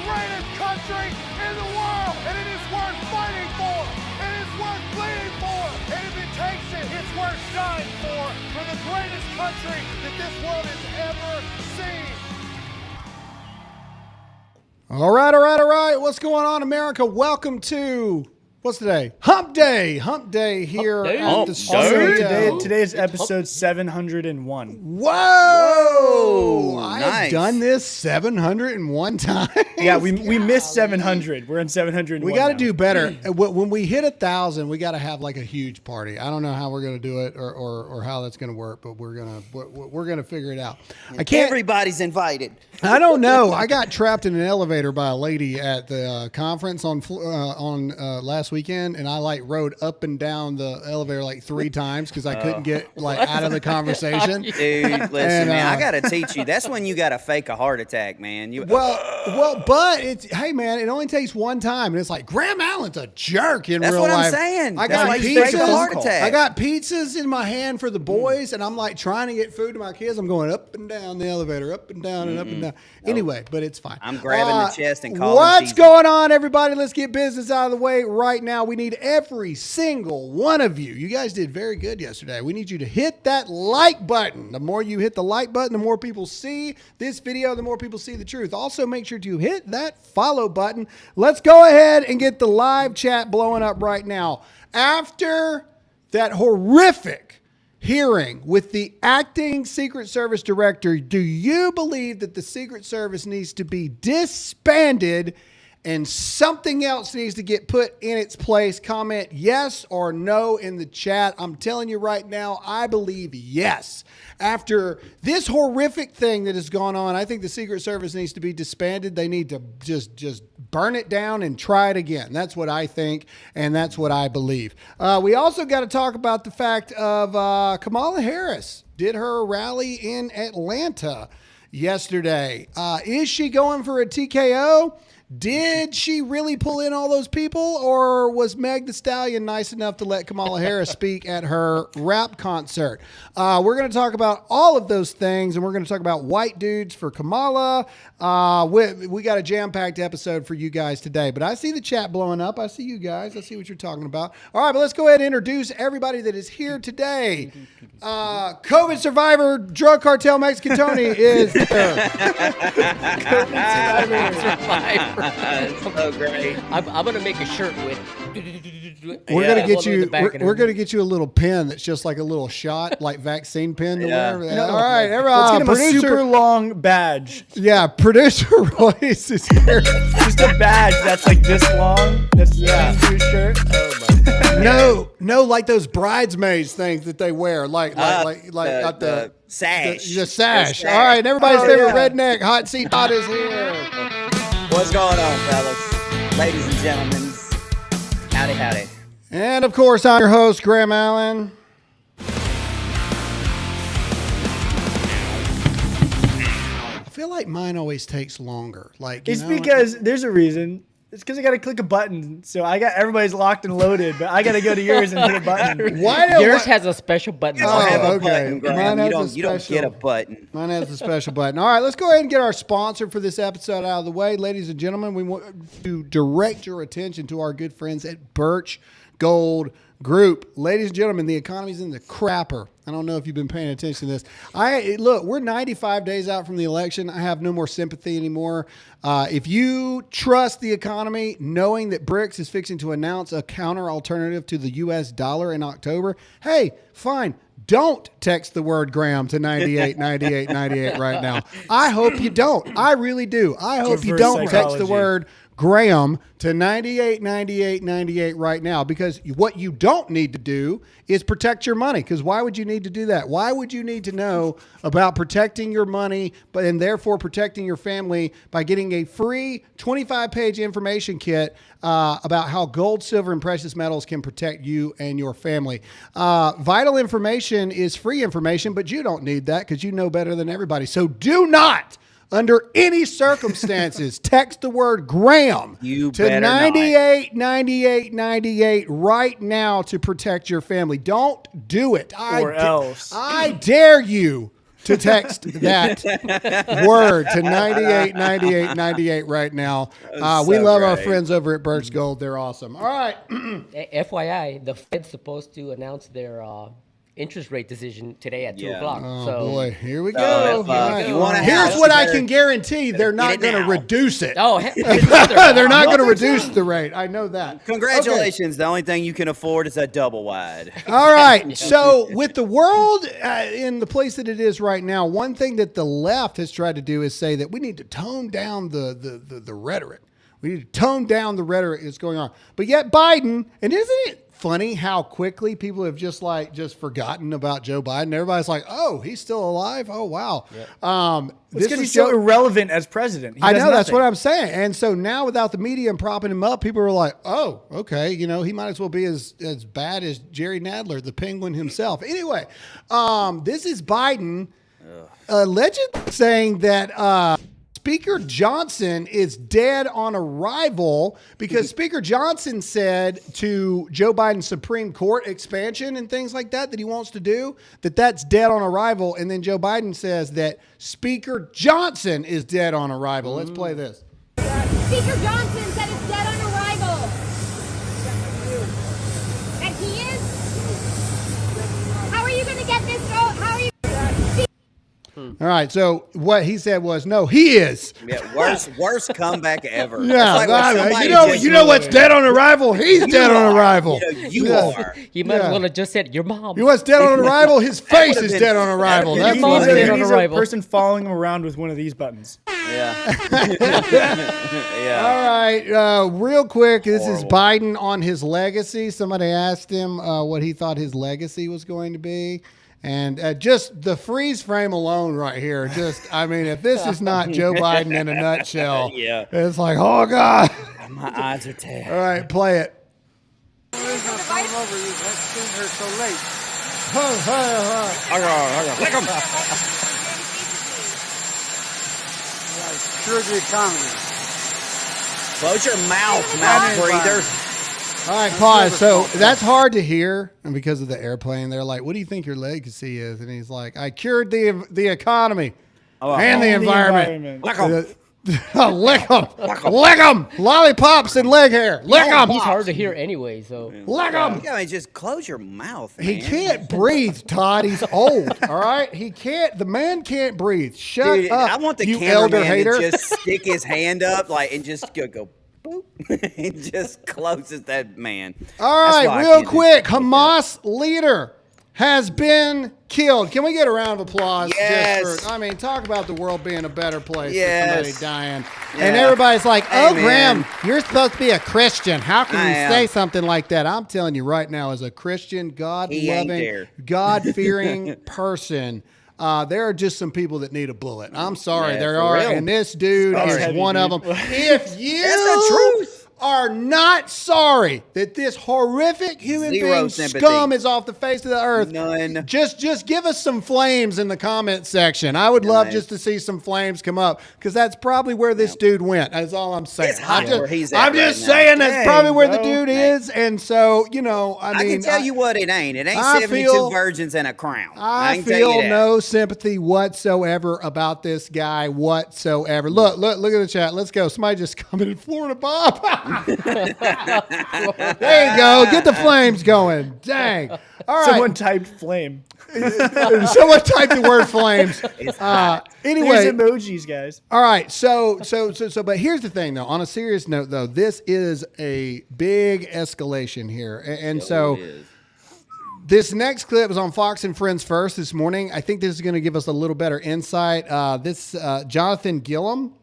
greatest country in the world, and it is worth fighting for. It is worth bleeding for, and if it takes it, it's worth dying for the greatest country that this world has ever seen. All right. What's going on, America? Welcome to, what's today? Hump Day here at the studio. Today is episode 701. Whoa! I nice. have done this 701 times. Yeah, we missed 700. We're in 701. We got to now. do better. When we hit 1,000, we got to have like a huge party. I don't know how we're going to do it or how that's going to work, but we're gonna figure it out. I can't. Everybody's invited. I don't know. I got trapped in an elevator by a lady at the conference on last weekend, and I like rode up and down the elevator like 3 times because I couldn't get like out of the conversation. Dude, listen, man, I gotta teach you. That's when you gotta fake a heart attack, man. But hey, man, it only takes one time, and it's like Graham Allen's a jerk in That's real what life. I'm saying. I That's got why you fake a heart pizzas. attack. I got pizzas in my hand for the boys, and I'm like trying to get food to my kids. I'm going up and down the elevator, up and down and up and down. Anyway, but it's fine. I'm grabbing the chest and calling. What's going on, everybody? Let's get business out of the way right now. We need every single one of you. You guys did very good yesterday. We need you to hit that like button. The more you hit the like button, the more people see this video, the more people see the truth. Also, make sure to hit that follow button. Let's go ahead and get the live chat blowing up right now. After that horrific hearing with the acting Secret Service director, do you believe that the Secret Service needs to be disbanded and something else needs to get put in its place? Comment yes or no in the chat. I'm telling you right now, I believe yes. After this horrific thing that has gone on, I think the Secret Service needs to be disbanded. They need to just burn it down and try it again. That's what I think, and that's what I believe. We also got to talk about the fact of Kamala Harris did her rally in Atlanta yesterday. Is she going for a TKO? Did she really pull in all those people, or was Meg Thee Stallion nice enough to let Kamala Harris speak at her rap concert? We're going to talk about all of those things, and we're going to talk about white dudes for Kamala. We got a jam-packed episode for you guys today, but I see the chat blowing up. I see you guys. I see what you're talking about. All right, but let's go ahead and introduce everybody that is here today. COVID survivor, drug cartel Mexican Tony is here. COVID survivor. That's so great. I'm gonna make a shirt with. We're gonna get you. We're gonna get you a little pen that's just like a little shot, like vaccine pen. To wear. No, all right, let's get him a super long badge. Yeah, producer Royce is here. Just a badge that's like this long. That's his shirt. Oh my god. No, like those bridesmaids things that they wear, like the sash. The sash. All right, everybody's favorite redneck hot seat hot is here. What's going on, fellas? Ladies and gentlemen. Howdy. And of course, I'm your host, Graham Allen. I feel like mine always takes longer. It's because there's a reason. It's because I got to click a button. So everybody's locked and loaded, but I got to go to yours and hit a button. Yours has a special button. You don't have a okay. button, Graham. You don't get a button. Mine has a special button. All right, let's go ahead and get our sponsor for this episode out of the way. Ladies and gentlemen, we want to direct your attention to our good friends at Birch Gold Group. Ladies and gentlemen, the economy's in the crapper. I don't know if you've been paying attention to this. Look, we're 95 days out from the election. I have no more sympathy anymore. If you trust the economy, knowing that BRICS is fixing to announce a counter alternative to the U.S. dollar in October, hey, fine. Don't text the word Graham to 989898 right now. I hope you don't. I really do. I hope you don't text the word Graham to 989898 right now, because what you don't need to do is protect your money. Because why would you need to do that? Why would you need to know about protecting your money, and therefore protecting your family by getting a free 25-page information kit about how gold, silver, and precious metals can protect you and your family? Vital information is free information, but you don't need that because you know better than everybody. So do not, under any circumstances, text the word Graham to 989898 right now to protect your family. Don't do it. Or else. I dare you to text that word to 989898 right now. We love our friends over at Birch Gold. They're awesome. All right. FYI, the Fed's supposed to announce their interest rate decision today at 2 o'clock. Oh, so, boy. Here we So go. if, All if you want a Here's house, what you I better can guarantee. They're not it going to now. reduce it. Oh, They're not going to reduce the rate. I know that. Congratulations. The only thing you can afford is a double wide. All right. So with the world in the place that it is right now, one thing that the left has tried to do is say that we need to tone down the rhetoric. We need to tone down the rhetoric that's going on. But yet Biden, and isn't it funny how quickly people have just forgotten about Joe Biden? Everybody's like, oh, he's still alive? Oh, wow. It's This because was he's so Joe- irrelevant as president. He I does know, that's nothing. what I'm saying. And so now without the media and propping him up, people are like, oh, okay, he might as well be as bad as Jerry Nadler, the penguin himself. Anyway, this is Biden allegedly saying that Speaker Johnson is dead on arrival because Speaker Johnson said to Joe Biden's Supreme Court expansion and things like that he wants to do, that's dead on arrival. And then Joe Biden says that Speaker Johnson is dead on arrival. Let's play this. Speaker Johnson said it's dead on arrival. And he is? How are you going to get this vote? How are you? All right. So what he said was, no, he is. Yeah, worst comeback ever. Yeah. It's like when somebody just- you know what's dead on arrival? He's dead on arrival. You are. he might Yeah. as well have just said, your mom. You know what's dead on arrival? His face would've is been- dead on arrival. that That's would've what been it dead is. on He's arrival. a person following him around with one of these buttons. Yeah. All right, real quick, this is Horrible. Biden on his legacy. Somebody asked him what he thought his legacy was going to be. And just the freeze frame alone right here, if this is not Joe Biden in a nutshell, Yeah. it's like, oh, God. My eyes are tearing. All right, play it. Lick 'em. Cure the economy. Close your mouth breather. All right, pause. So that's hard to hear, and because of the airplane, they're like, what do you think your legacy is? And he's like, I cured the economy and the environment. Lick 'em. Lick them. Lick them. Lollipops and leg hair. Lick them. He's hard to hear anyway, so. Lick them. Yeah, just close your mouth, man. He can't breathe, Todd. He's old. All right? He can't. The man can't breathe. Shut Dude, up. I want the you elder cameraman hater. to just stick his hand up and just go boop. It just closes that man. All That's right, why I real can't do quick. stuff like Hamas leader has been killed. Can we get a round of applause? Yes. Talk about the world being a better place Yes. for somebody dying. Yeah. And everybody's like, oh, Amen. Graham, you're supposed to be a Christian. How can I you am. say something like that? I'm telling you right now, as a Christian, He ain't God-loving, there. God-fearing person, there are just some people that need a bullet. I'm sorry, Yeah, there for are. real. And this dude That's is heavy, one of dude. them. If you That's the truth. are not sorry that this horrific human Zero being sympathy. scum is off the face of the earth, None. just give us some flames in the comment section. I would love Nice. just to see some flames come up because that's probably where this dude went. That's all I'm saying. It's hot I'm where he's at I'm right just now. saying that's Dang, probably where the bro. dude is. And so, I I mean, can tell you what it ain't. It ain't I 72 feel- virgins and a crown. I can tell you feel that. no sympathy whatsoever about this guy whatsoever. Look at the chat. Let's go. Somebody just commented, Florida Bob. There you go. Get the flames going. Dang. All right. Someone typed flame. Someone typed the word flames. Anyway, There's emojis, guys. all right. So, but here's the thing, though. On a serious note, though, this is a big escalation here, and so. It is. This next clip is on Fox and Friends First this morning. I think this is going to give us a little better insight. This Jonathan Gilliam,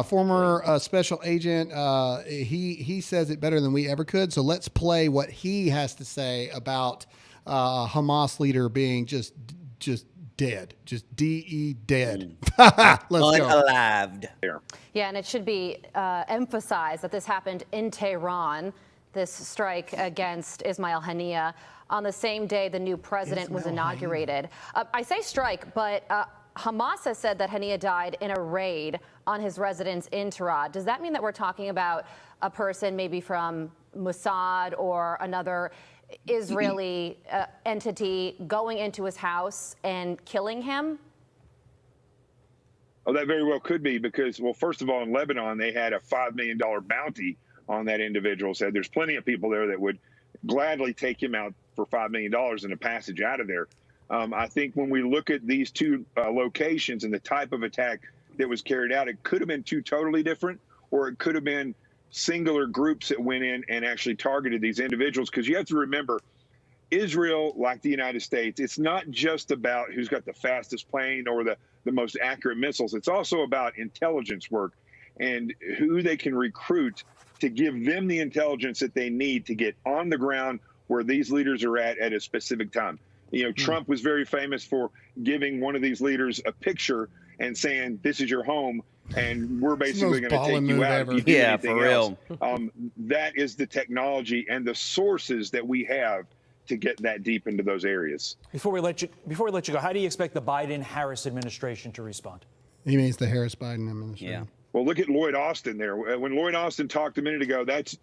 former special agent, he says it better than we ever could. So let's play what he has to say about Hamas leader being just dead, just DE dead. Let's go. Unalived. Yeah, and it should be emphasized that this happened in Tehran, this strike against Ismail Haniyeh, on the same day the new president was inaugurated. I say strike, but Hamas has said that Haniyeh died in a raid on his residence in Tehran. Does that mean that we're talking about a person maybe from Mossad or another Israeli entity going into his house and killing him? Oh, that very well could be because, well, first of all, in Lebanon, they had a $5 million bounty on that individual. So there's plenty of people there that would gladly take him out for $5 million in a passage out of there. I think when we look at these two locations and the type of attack that was carried out, it could have been two totally different, or it could have been singular groups that went in and actually targeted these individuals. Because you have to remember, Israel, like the United States, it's not just about who's got the fastest plane or the most accurate missiles. It's also about intelligence work and who they can recruit to give them the intelligence that they need to get on the ground where these leaders are at a specific time. You know, Trump was very famous for giving one of these leaders a picture and saying, this is your home, and we're basically going to take you out. If you do anything for real. else. That is the technology and the sources that we have to get that deep into those areas. Before we let you go, how do you expect the Biden-Harris administration to respond? He means the Harris-Biden administration. Yeah. Well, look at Lloyd Austin there. When Lloyd Austin talked a minute ago, that's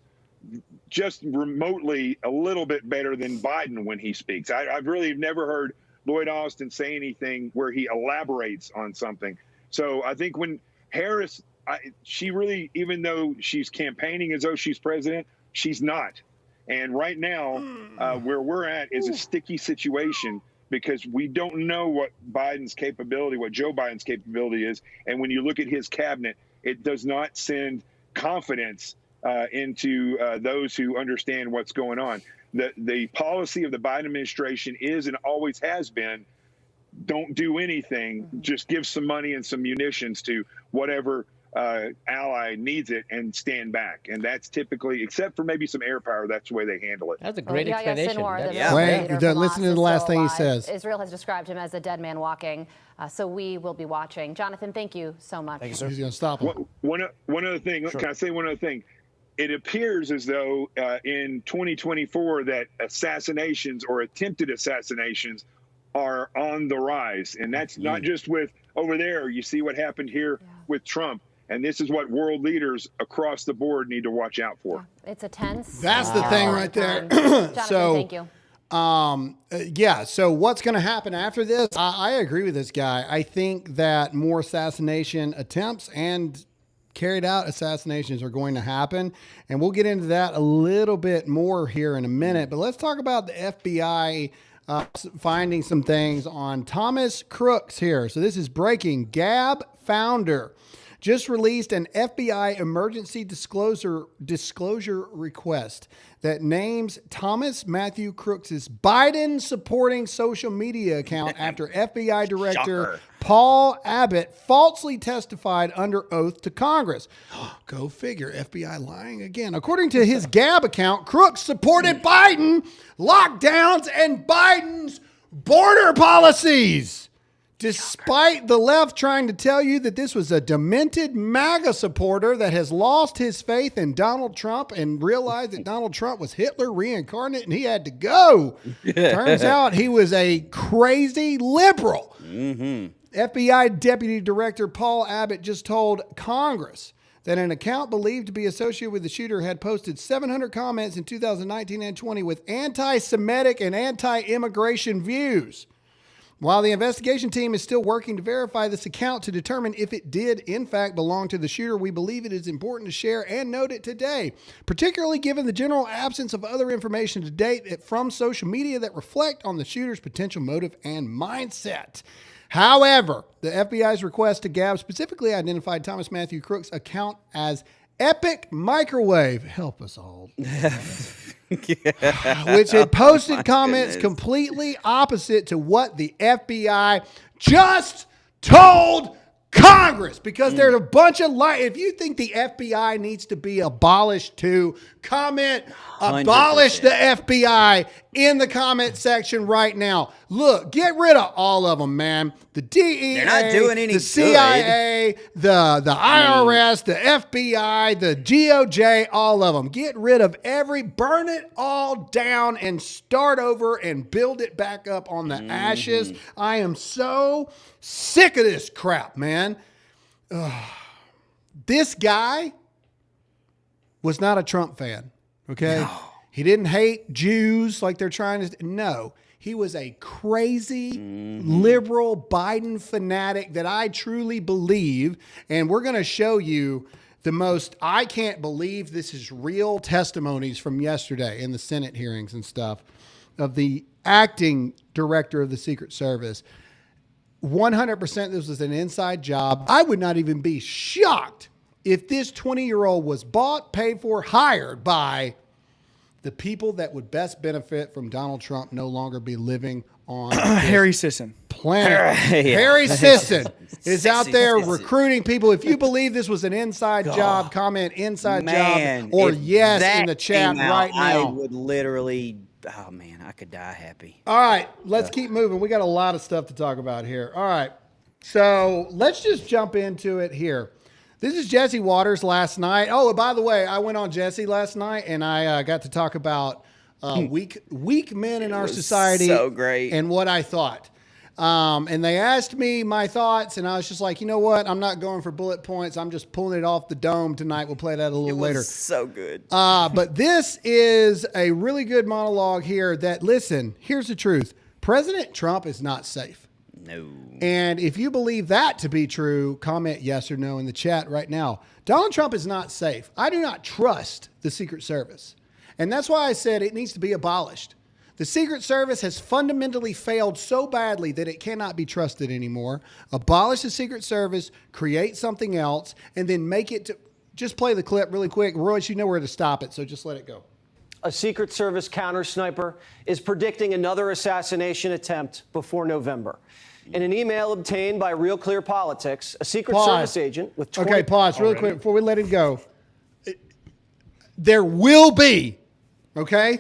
just remotely a little bit better than Biden when he speaks. I've really never heard Lloyd Austin say anything where he elaborates on something. So I think when Harris, she really, even though she's campaigning as though she's president, she's not. And right now, where we're at is a sticky situation because we don't know what Joe Biden's capability is. And when you look at his cabinet, it does not send confidence into those who understand what's going on. The policy of the Biden administration is and always has been, don't do anything, just give some money and some munitions to whatever ally needs it and stand back. And that's typically, except for maybe some air power, that's the way they handle it. That's a great explanation. Listen to the last thing he says. Israel has described him as a dead man walking, so we will be watching. Jonathan, thank you so much. Thank you, sir. He's going to stop him. One other thing, sure. Can I say one other thing? It appears as though in 2024 that assassinations or attempted assassinations are on the rise. And that's not just with over there. You see what happened here with Trump. And this is what world leaders across the board need to watch out for. Yeah, it's a tense. That's the thing right there. Jonathan, So, thank you. So what's going to happen after this? I agree with this guy. I think that more assassination attempts and carried out assassinations are going to happen. And we'll get into that a little bit more here in a minute. But let's talk about the FBI finding some things on Thomas Crooks here. So this is breaking. Gab founder just released an FBI emergency disclosure request that names Thomas Matthew Crooks' Biden supporting social media account after FBI Director Paul Abbott falsely testified under oath to Congress. Go figure, FBI lying again. According to his Gab account, Crooks supported Biden lockdowns and Biden's border policies. Despite the left trying to tell you that this was a demented MAGA supporter that has lost his faith in Donald Trump and realized that Donald Trump was Hitler reincarnate and he had to go. Turns out he was a crazy liberal. FBI Deputy Director Paul Abbott just told Congress that an account believed to be associated with the shooter had posted 700 comments in 2019 and 20 with anti-Semitic and anti-immigration views. While the investigation team is still working to verify this account to determine if it did, in fact, belong to the shooter, we believe it is important to share and note it today, particularly given the general absence of other information to date from social media that reflect on the shooter's potential motive and mindset. However, the FBI's request to Gab specifically identified Thomas Matthew Crooks' account as Epic Microwave. Help us all. Which had posted comments completely opposite to what the FBI just told Congress, because there's a bunch of if you think the FBI needs to be abolished too, abolish the FBI in the comment section right now. Look, get rid of all of them, man. The DEA, they're not doing any the CIA, the IRS, the FBI, the DOJ, all of them. Get rid of burn it all down and start over and build it back up on the ashes. I am so sick of this crap, man. This guy was not a Trump fan, okay? No. He didn't hate Jews like they're trying to. No, he was a crazy liberal Biden fanatic that I truly believe. And we're going to show you the most, I can't believe this is real testimonies from yesterday in the Senate hearings and stuff of the acting director of the Secret Service. 100% this was an inside job. I would not even be shocked if this 20-year-old was bought, paid for, hired by the people that would best benefit from Donald Trump no longer be living on Harry Sisson. planet. Harry Sisson is out there recruiting people. If you believe this was an inside job, comment inside job or yes in the chat right now. I would literally, oh man, I could die happy. All right, let's keep moving. We got a lot of stuff to talk about here. All right, so let's just jump into it here. This is Jesse Waters last night. Oh, by the way, I went on Jesse last night, and I got to talk about weak men in our society. So great. And what I thought. And they asked me my thoughts, and I was just like, you know what? I'm not going for bullet points. I'm just pulling it off the dome tonight. We'll play that a little later. So good. But this is a really good monologue here that, listen, here's the truth. President Trump is not safe. No. And if you believe that to be true, comment yes or no in the chat right now. Donald Trump is not safe. I do not trust the Secret Service. And that's why I said it needs to be abolished. The Secret Service has fundamentally failed so badly that it cannot be trusted anymore. Abolish the Secret Service, create something else, and then make it to, just play the clip really quick. Royce, you know where to stop it, so just let it go. A Secret Service counter sniper is predicting another assassination attempt before November. In an email obtained by Real Clear Politics, a Secret Service agent with 20... Okay, pause really quick before we let him go. There will be, okay?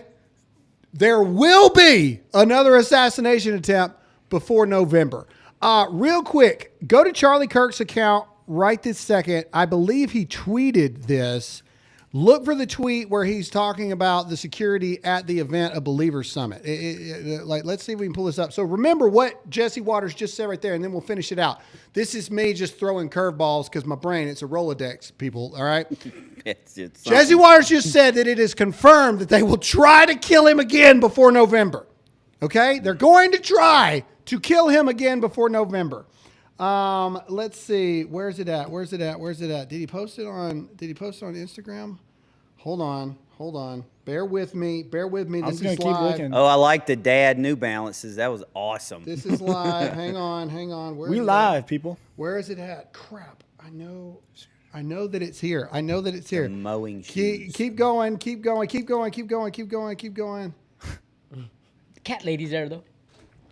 There will be another assassination attempt before November. Real quick, go to Charlie Kirk's account right this second. I believe he tweeted this. Look for the tweet where he's talking about the security at the event of Believers Summit. Let's see if we can pull this up. So remember what Jesse Waters just said right there, and then we'll finish it out. This is me just throwing curveballs because my brain, it's a Rolodex, people, all right? It's Jesse Waters just said that it is confirmed that they will try to kill him again before November, okay? They're going to try to kill him again before November. Let's see. Where's it at? Did he post it on Instagram? Hold on. Bear with me. This is live. Oh, I like the dad New Balances. That was awesome. This is live. Hang on. We live, people. Where is it at? Crap. I know that it's here. The mowing shoes. Keep going. Cat lady's there, though.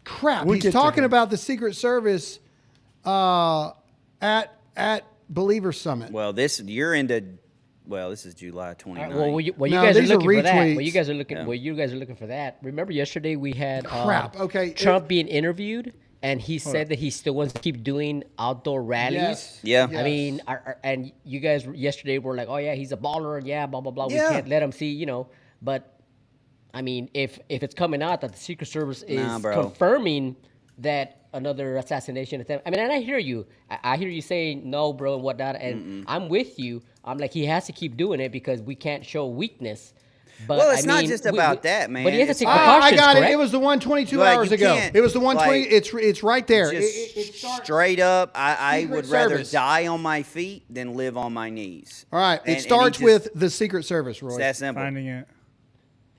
Crap. He's talking about the Secret Service at Believer Summit. Well, this is July 29th. Well, you guys are looking for that. You guys are looking for that. Remember yesterday we had Trump being interviewed, and he said that he still wants to keep doing outdoor rallies. Yes. Yeah. I mean, and you guys yesterday were like, oh yeah, he's a baller, and yeah, blah blah blah. Yeah. We can't let him see, But I mean, if it's coming out that the Secret Service is confirming that another assassination attempt. I mean, and I hear you. I hear you saying no, bro, and whatnot. And I'm with you. I'm like, he has to keep doing it because we can't show weekness. But well, it's not just about that, man. But he has to take precautions, I got correct? it. It was the one 22 hours ago. It was the 120. It's right there. It straight up, I would rather die on my feet than live on my knees. All right. It starts with the Secret Service, Roy. It's that simple. Finding it.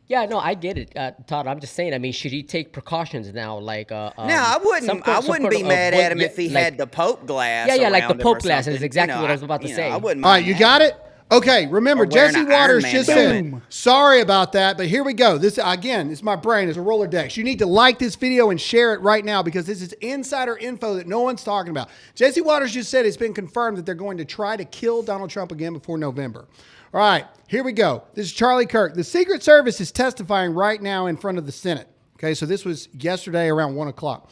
Yeah, no, I get it, Todd. I'm just saying. I mean, should he take precautions now? Like, no, I wouldn't be mad at him if he had the Pope glass. Yeah, like the Pope glass is exactly what I was about to say. I wouldn't. All right, you got it. Okay, remember Jesse Waters just said, "Sorry about that, but here we go." This again, it's my brain. It's a Rolodex. You need to like this video and share it right now because this is insider info that no one's talking about. Jesse Waters just said it's been confirmed that they're going to try to kill Donald Trump again before November. All right, here we go. This is Charlie Kirk. The Secret Service is testifying right now in front of the Senate. Okay, so this was yesterday around 1 o'clock.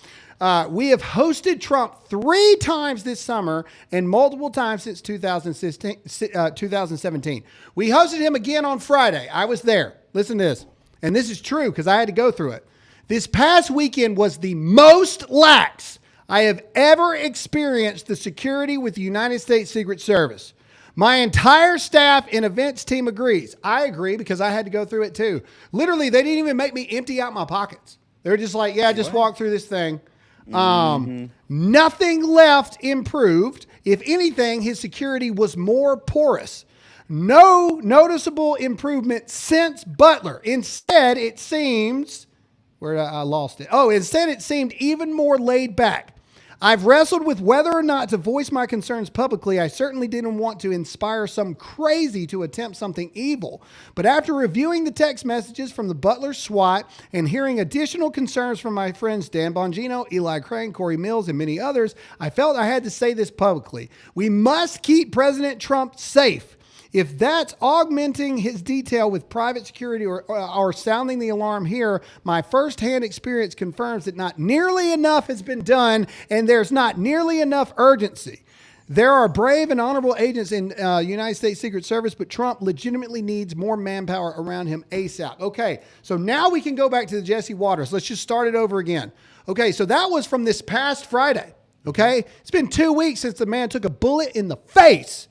We have hosted Trump 3 times this summer and multiple times since 2017. We hosted him again on Friday. I was there. Listen to this. And this is true because I had to go through it. This past weekend was the most lax I have ever experienced the security with the United States Secret Service. My entire staff and events team agrees. I agree because I had to go through it too. Literally, they didn't even make me empty out my pockets. They were just like, yeah, just walk through this thing. Nothing left improved. If anything, his security was more porous. No noticeable improvement since Butler. Instead, it seems, I lost it. Instead it seemed even more laid back. I've wrestled with whether or not to voice my concerns publicly. I certainly didn't want to inspire some crazy to attempt something evil. But after reviewing the text messages from the Butler SWAT and hearing additional concerns from my friends Dan Bongino, Eli Crane, Corey Mills, and many others, I felt I had to say this publicly. We must keep President Trump safe. If that's augmenting his detail with private security or sounding the alarm here, my firsthand experience confirms that not nearly enough has been done and there's not nearly enough urgency. There are brave and honorable agents in United States Secret Service, but Trump legitimately needs more manpower around him ASAP. Okay, so now we can go back to the Jesse Waters. Let's just start it over again. Okay, so that was from this past Friday. Okay, it's been 2 weeks since the man took a bullet in the face.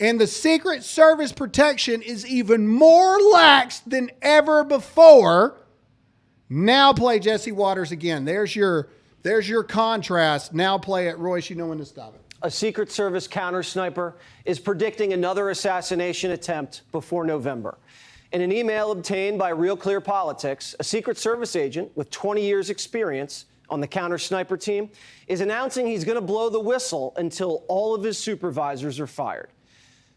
And the Secret Service protection is even more lax than ever before. Now play Jesse Waters again. There's your contrast. Now play it. Royce, you know when to stop it. A Secret Service counter sniper is predicting another assassination attempt before November. In an email obtained by Real Clear Politics, a Secret Service agent with 20 years experience on the counter sniper team is announcing he's going to blow the whistle until all of his supervisors are fired.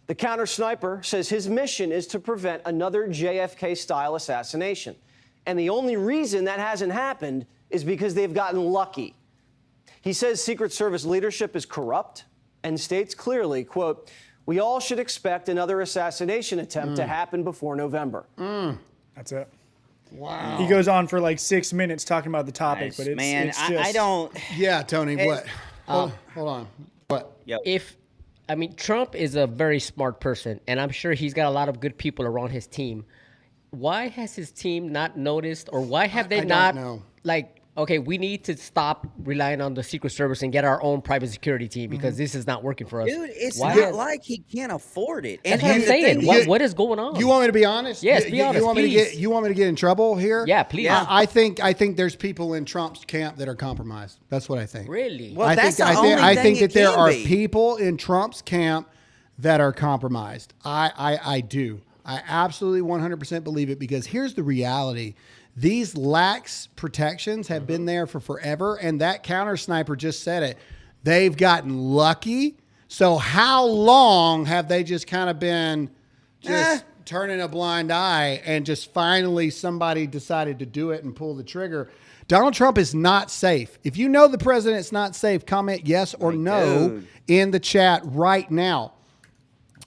The counter sniper says his mission is to prevent another JFK-style assassination. And the only reason that hasn't happened is because they've gotten lucky. He says Secret Service leadership is corrupt and states clearly, quote, we all should expect another assassination attempt to happen before November. That's it. Wow. He goes on for like 6 minutes talking about the topic, but it's just... I don't... Yeah, Tony, what? Hold on. What? Yep. Trump is a very smart person, and I'm sure he's got a lot of good people around his team. Why has his team not noticed, or why have they not, like, okay, we need to stop relying on the Secret Service and get our own private security team because this is not working for us. Dude, it's not like he can't afford it. That's what I'm saying. What is going on? You want me to be honest? Yes, be honest, please. You want me to get in trouble here? Yeah, please. Yeah. I think there's people in Trump's camp that are compromised. That's what I think. Really? Well, I that's think, the only I think thing that there are be. people in Trump's camp that are compromised. I do. I absolutely 100% believe it because here's the reality. These lax protections have been there for forever, and that counter sniper just said it. They've gotten lucky. So how long have they just kind of been just turning a blind eye and just finally somebody decided to do it and pull the trigger? Donald Trump is not safe. If you know the president's not safe, comment yes or no in the chat right now.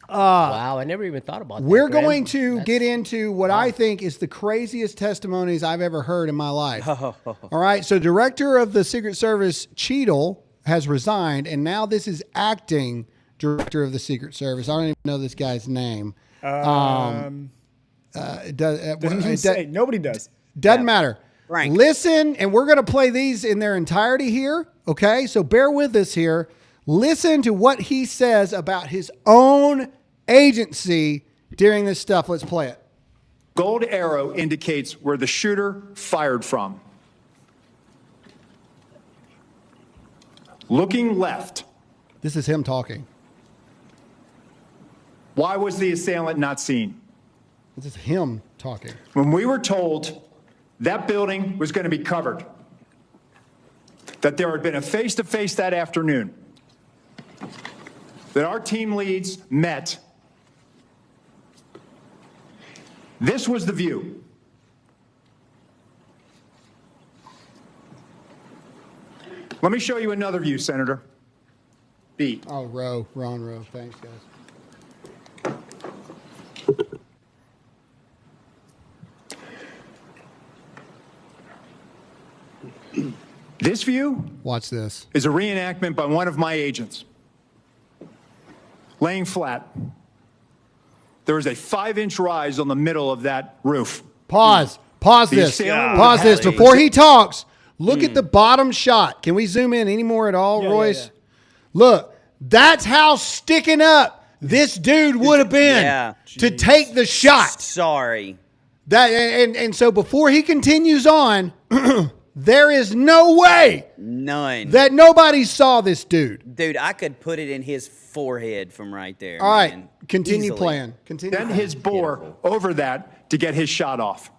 Wow, I never even thought about that. We're going to get into what I think is the craziest testimonies I've ever heard in my life. All right, so director of the Secret Service, Cheadle, has resigned, and now this is acting director of the Secret Service. I don't even know this guy's name. Doesn't say. Nobody does. Doesn't matter. Right. Listen, and we're going to play these in their entirety here, okay? So bear with us here. Listen to what he says about his own agency during this stuff. Let's play it. Gold arrow indicates where the shooter fired from. Looking left. This is him talking. Why was the assailant not seen? This is him talking. When we were told that building was going to be covered, that there had been a face-to-face that afternoon, that our team leads met. This was the view. Let me show you another view, Senator. B. Oh, Ron Rowe. Thanks, guys. This view? Watch this. Is a reenactment by one of my agents. Laying flat. There is a 5-inch rise on the middle of that roof. Pause this. Pause this. Before he talks, look at the bottom shot. Can we zoom in any more at all, Royce? Yeah. Look, that's how sticking up this dude would have been to take the shot. Sorry. That and so before he continues on, there is no way that nobody saw this dude. Dude, I could put it in his forehead from right there. All right, man. continue Easily. playing. Continue. Then his bore over that to get his shot off.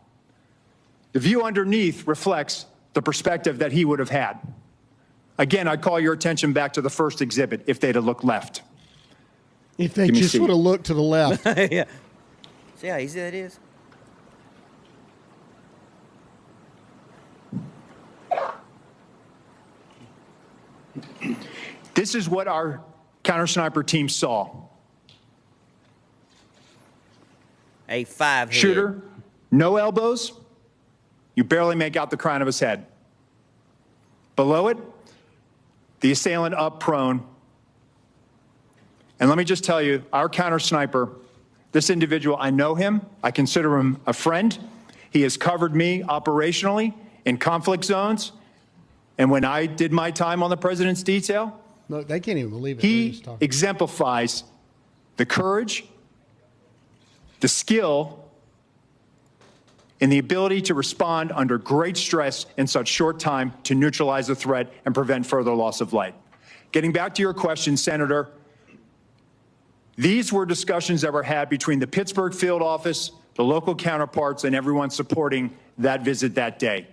The view underneath reflects the perspective that he would have had. Again, I'd call your attention back to the first exhibit if they'd have looked left. If they just would have looked to the left. Yeah. See how easy that is? This is what our counter sniper team saw. A 5 Shooter, no elbows. You barely make out the crown of his head. Below it, the assailant up prone. And let me just tell you, our counter sniper, this individual, I know him. I consider him a friend. He has covered me operationally in conflict zones. And when I did my time on the president's detail, look, they can't even believe it. He exemplifies the courage, the skill, and the ability to respond under great stress in such short time to neutralize the threat and prevent further loss of life. Getting back to your question, Senator, these were discussions that were had between the Pittsburgh field office, the local counterparts, and everyone supporting that visit that day.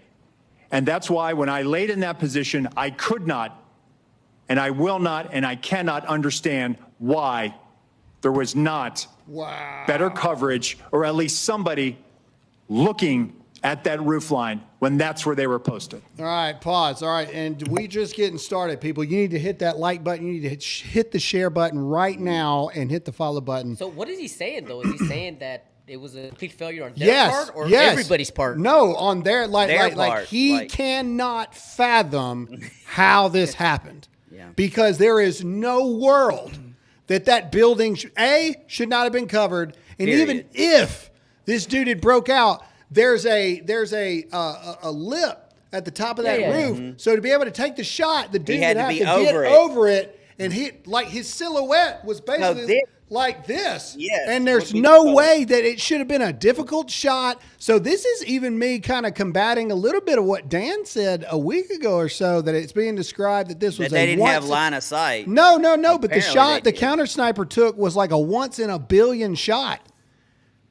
And that's why when I laid in that position, I could not, and I will not, and I cannot understand why there was not better coverage, or at least somebody looking at that roof line when that's where they were posted. All right, pause. All right, and we just getting started, people. You need to hit that like button. You need to hit the share button right now and hit the follow button. So what is he saying, though? Is he saying that it was a complete failure on their part or everybody's part? No, on their like he cannot fathom how this happened. Because there is no world that building should not have been covered, and even if this dude had broke out, there's a lip at the top of that roof. So to be able to take the shot, the dude would have to get over it, and his silhouette was basically like this. And there's no way that it should have been a difficult shot. So this is even me kind of combating a little bit of what Dan said a week ago or so, that it's being described that this was they didn't have line of sight. No. But the shot the counter sniper took was like a once in a billion shot.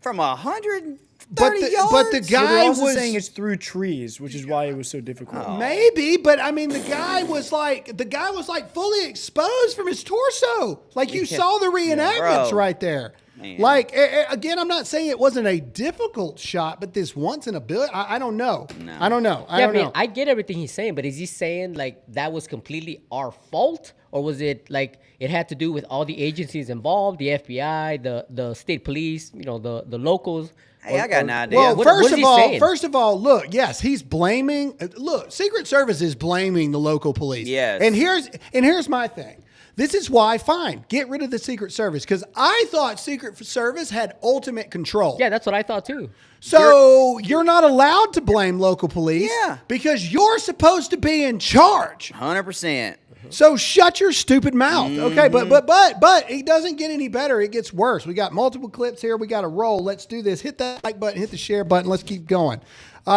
From 130 yards? But the guy also was saying it's through trees, which is why it was so difficult. Maybe, but I mean, the guy was like fully exposed from his torso. Like you saw the reenactments right there. Man. Like, again, I'm not saying it wasn't a difficult shot, but this once in a billion, I don't know. No. I don't know. I don't know. I get everything he's saying, but is he saying like that was completely our fault? Or was it like it had to do with all the agencies involved, the FBI, the state police, the locals? Hey, I got an idea. Well, first of all, look, yes, he's blaming. Look, Secret Service is blaming the local police. Yes. And here's my thing. This is why, fine, get rid of the Secret Service, because I thought Secret Service had ultimate control. Yeah, that's what I thought too. So you're not allowed to blame local police because you're supposed to be in charge. 100%. So shut your stupid mouth. Okay, but it doesn't get any better. It gets worse. We got multiple clips here. We got to roll. Let's do this. Hit that like button, hit the share button. Let's keep going.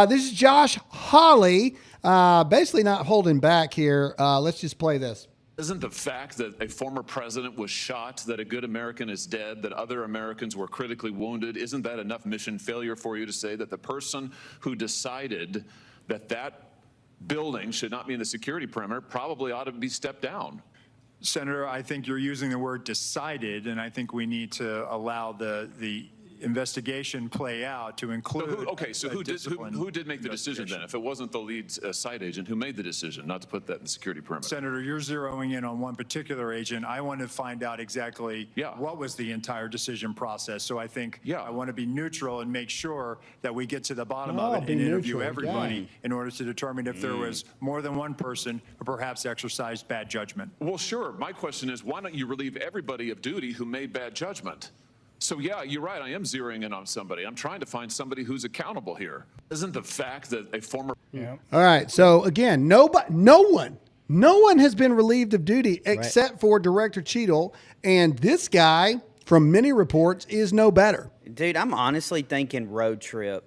This is Josh Hawley, basically not holding back here. Let's just play this. Isn't the fact that a former president was shot, that a good American is dead, that other Americans were critically wounded, isn't that enough mission failure for you to say that the person who decided that building should not be in the security perimeter probably ought to be stepped down? Senator, I think you're using the word decided, and I think we need to allow the investigation play out to include. So who did make the decision then? If it wasn't the lead site agent, who made the decision not to put that in the security perimeter? Senator, you're zeroing in on one particular agent. I want to find out exactly what was the entire decision process. So I think I want to be neutral and make sure that we get to the bottom of it and interview everybody in order to determine if there was more than one person who perhaps exercised bad judgment. Well, sure. My question is, why don't you relieve everybody of duty who made bad judgment? So, yeah, you're right. I am zeroing in on somebody. I'm trying to find somebody who's accountable here. Isn't the fact that a former... All right. So, again, no one has been relieved of duty except for Director Cheadle. And this guy from many reports, is no better. Dude, I'm honestly thinking road trip.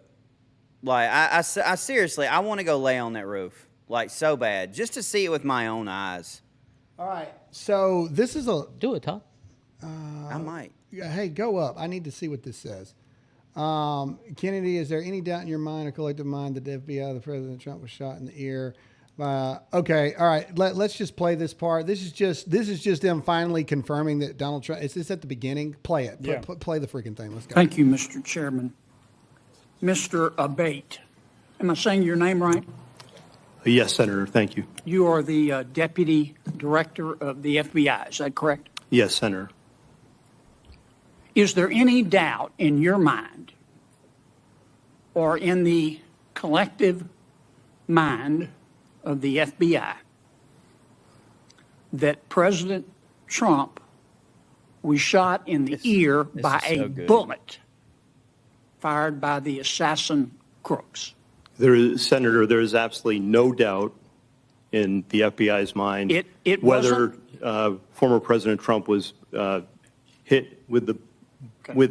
Like, I seriously, I want to go lay on that roof. Like, so bad. Just to see it with my own eyes. All right. So this is a... Do it, Tom. I might. Hey, go up. I need to see what this says. Kennedy, is there any doubt in your mind or collective mind that the FBI, the President Trump, was shot in the ear? Okay, all right. Let's just play this part. This is just them finally confirming that Donald Trump. Is this at the beginning? Play it. Yeah. Play the freaking thing. Let's go. Thank you, Mr. Chairman. Mr. Abate, am I saying your name right? Yes, Senator. Thank you. You are the Deputy Director of the FBI. Is that correct? Yes, Senator. Is there any doubt in your mind or in the collective mind of the FBI that President Trump was shot in the ear by a bullet fired by the assassin Crooks? Senator, there is absolutely no doubt in the FBI's mind whether former President Trump was hit with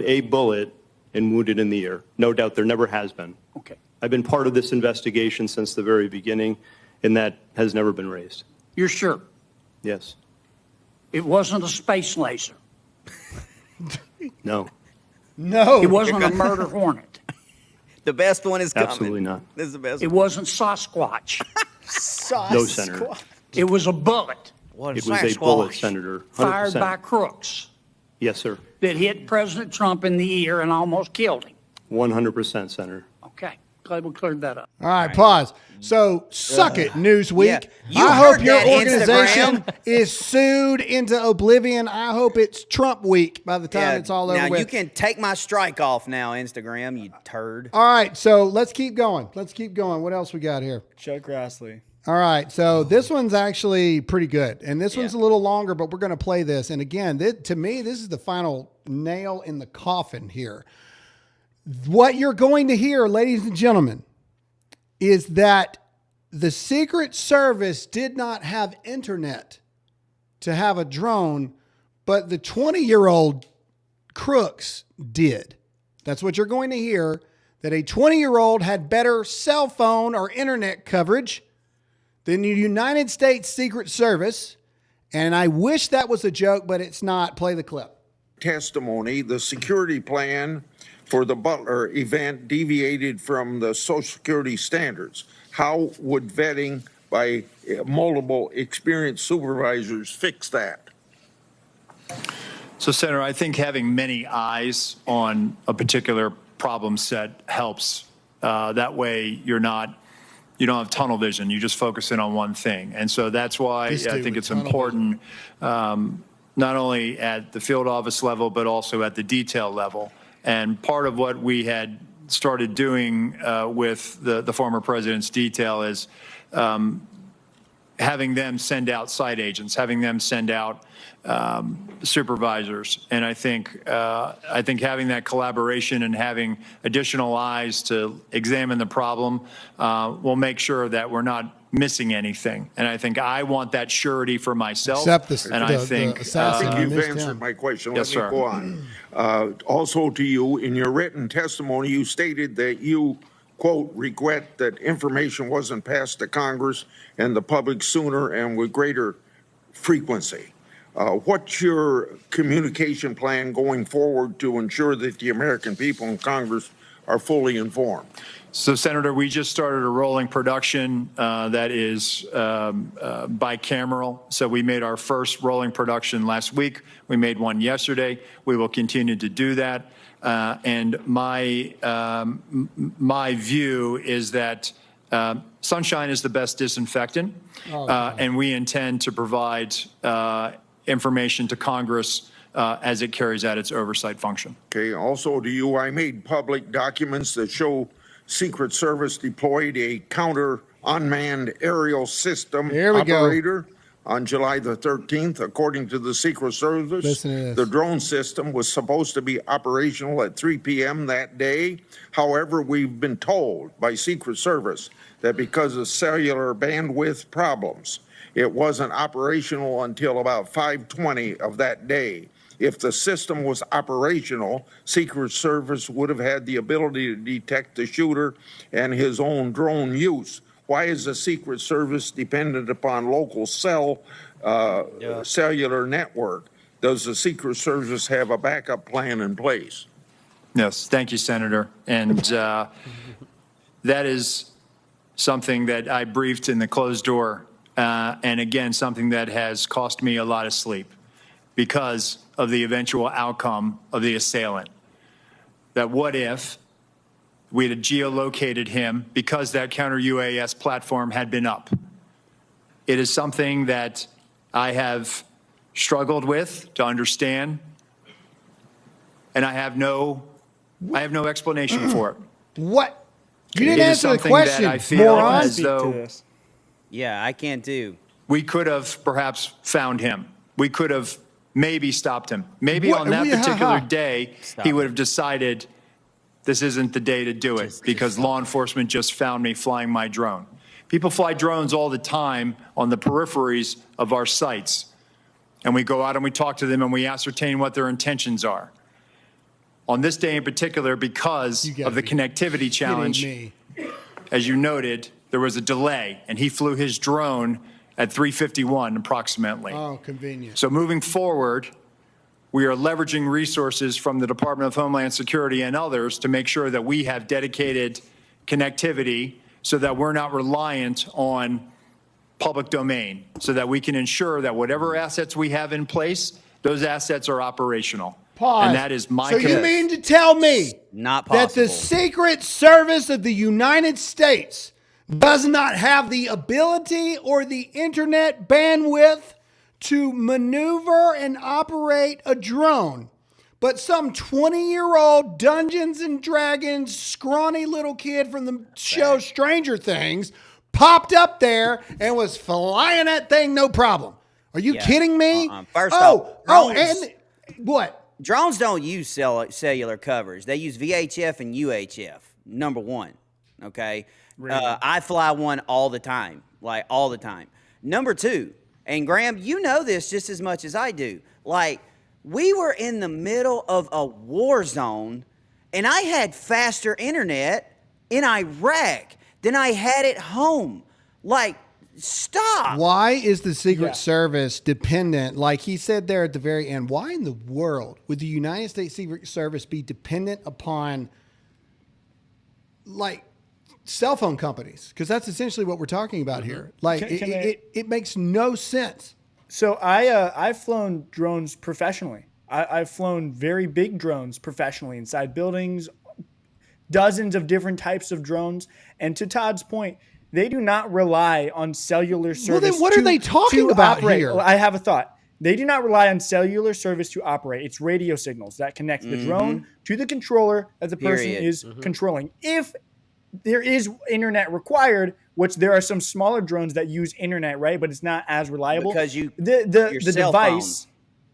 a bullet and wounded in the ear. No doubt, there never has been. Okay. I've been part of this investigation since the very beginning, and that has never been raised. You're sure? Yes. It wasn't a space laser. No. No. It wasn't a murder hornet. The best one is coming. Absolutely not. This is the best It one. wasn't Sasquatch. No, Senator. It was a bullet. It was a bullet, Senator. 100%. Fired by Crooks Yes, sir. that hit President Trump in the ear and almost killed him. 100%, Senator. Okay. Glad we cleared that up. All right, pause. So, suck it, Newsweek. Yeah. You I heard hope your that, organization Instagram. is sued into oblivion. I hope it's Trump week by the time it's all over Now with. you can take my strike off now, Instagram, you turd. All right, so let's keep going. What else we got here? Chuck Grassley. All right, so this one's actually pretty good. And this one's a little longer, but we're going to play this. And again, to me, this is the final nail in the coffin here. What you're going to hear, ladies and gentlemen, is that the Secret Service did not have internet to have a drone, but the 20-year-old Crooks did. That's what you're going to hear, that a 20-year-old had better cell phone or internet coverage than the United States Secret Service. And I wish that was a joke, but it's not. Play the clip. Testimony, the security plan for the Butler event deviated from the Social Security standards. How would vetting by multiple experienced supervisors fix that? So, Senator, I think having many eyes on a particular problem set helps. That way you don't have tunnel vision. You just focus in on one thing. And so that's why I think it's important, not only at the field office level, but also at the detail level. And part of what we had started doing with the former president's detail is having them send out site agents, having them send out supervisors. And I think having that collaboration and having additional eyes to examine the problem will make sure that we're not missing anything. And I think I want that surety for myself. I think you've answered my question. Yes, Let me go on. Also to you, in your written testimony, you stated that you, quote, regret that information wasn't passed to Congress and the public sooner and with greater frequency. What's your communication plan going forward to ensure that the American people and Congress are fully informed? So, Senator, we just started a rolling production that is bicameral. So we made our first rolling production last week. We made one yesterday. We will continue to do that. And my view is that sunshine is the best disinfectant, and we intend to provide information to Congress as it carries out its oversight function. Okay. Also to you, I made public documents that show Secret Service deployed a counter unmanned aerial system operator on July the 13th. According to the Secret Service, the drone system was supposed to be operational at 3 p.m. that day. However, we've been told by Secret Service that because of cellular bandwidth problems, it wasn't operational until about 5:20 of that day. If the system was operational, Secret Service would have had the ability to detect the shooter and his own drone use. Why is the Secret Service dependent upon local cellular network? Does the Secret Service have a backup plan in place? Yes, thank you, Senator. And that is something that I briefed in the closed door. And again, something that has cost me a lot of sleep because of the eventual outcome of the assailant. That what if we had geolocated him because that counter-UAS platform had been up? It is something that I have struggled with to understand, and I have no explanation for it. What? You didn't It is answer the something question, that I feel moron. as though Yeah, I can't do. we could have perhaps found him. We could have maybe stopped him. Maybe What- on that we- particular ha-ha. day, he would have decided this isn't the day to do it because law enforcement just found me flying my drone. People fly drones all the time on the peripheries of our sites. And we go out and we talk to them and we ascertain what their intentions are. On this day in particular, because of the connectivity challenge, me. as you noted, there was a delay and he flew his drone at 3:51 approximately. Oh, convenient. So moving forward, we are leveraging resources from the Department of Homeland Security and others to make sure that we have dedicated connectivity so that we're not reliant on public domain, so that we can ensure that whatever assets we have in place, those assets are operational. Pause. And that is my So you commitment. mean to tell me Not that the possible. Secret Service of the United States does not have the ability or the internet bandwidth to maneuver and operate a drone, but some 20-year-old Dungeons and Dragons scrawny little kid from the show Stranger Things popped up there and was flying that thing no problem? Are you kidding me? First off, drones- and what? Drones don't use cellular coverage. They use VHF and UHF, number one, okay? I fly one all the time, like all the time. Number two, and Graham, you know this just as much as I do. Like, we were in the middle of a war zone, and I had faster internet in Iraq than I had at home. Like, stop. Why is the Secret Service dependent, like he said there at the very end, why in the world would the United States Secret Service be dependent upon, like, cell phone companies? Because that's essentially what we're talking about here. Like, it makes no sense. So I've flown drones professionally. I've flown very big drones professionally inside buildings, dozens of different types of drones. And to Todd's point, they do not rely on cellular service. Well, then what are they talking about here? Well, I have a thought. They do not rely on cellular service to operate. It's radio signals that connect the drone to the controller that the person is controlling. If there is internet required, which there are some smaller drones that use internet, right? But it's not as reliable. Because your the cell device,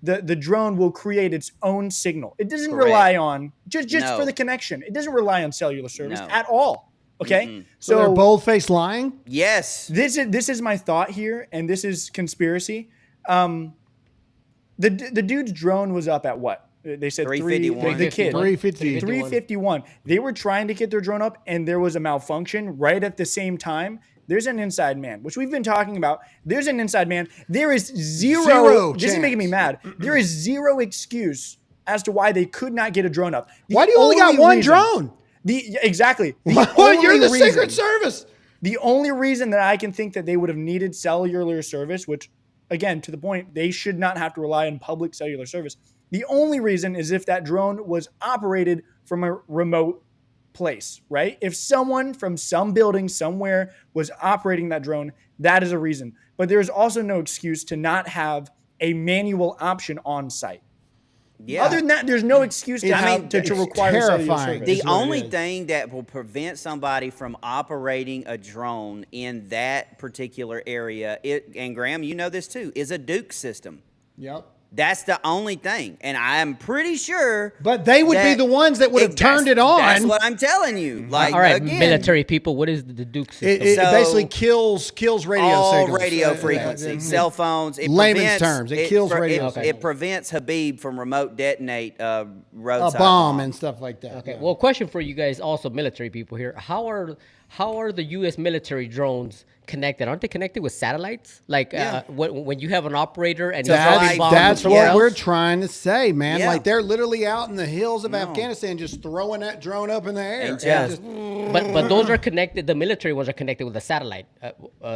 the drone will create its own signal. It doesn't Correct. rely on just No. for the connection. It doesn't rely on cellular service No. at all. Okay, So they're bold-faced lying? Yes. This is my thought here, and this is conspiracy. The dude's drone was up at what? They said 351. The kid 351. They were trying to get their drone up, and there was a malfunction right at the same time. There's an inside man, which we've been talking about. There's an inside man. There is zero. This is making me mad. There is zero excuse as to why they could not get a drone up. Why do you only got one drone? Exactly. You're the Secret Service. The only reason that I can think that they would have needed cellular service, which, again, to the point, they should not have to rely on public cellular service. The only reason is if that drone was operated from a remote place, right? If someone from some building somewhere was operating that drone, that is a reason. But there is also no excuse to not have a manual option on site. Yeah. Other than that, there's no excuse to require cellular service. The only thing that will prevent somebody from operating a drone in that particular area, and Graham, you know this too, is a Duke system. Yep. That's the only thing, and I am pretty sure. But they would be the ones that would have turned it on. That's what I'm telling you. Like, all right, again, military people. What is the Duke system? It basically kills radio all signals. radio frequencies, cell phones. It Layman's terms, it kills radio. It prevents Habib from remote detonate roadside a bomb and stuff like that. Okay. Well, question for you guys, also military people here. How are the U.S. military drones connected? Aren't they connected with satellites? Like when you have an operator and that's what we're trying to say, man. Yeah. Like they're literally out in the hills of Afghanistan, just throwing that drone up in the air. But those are connected. The military ones are connected with a satellite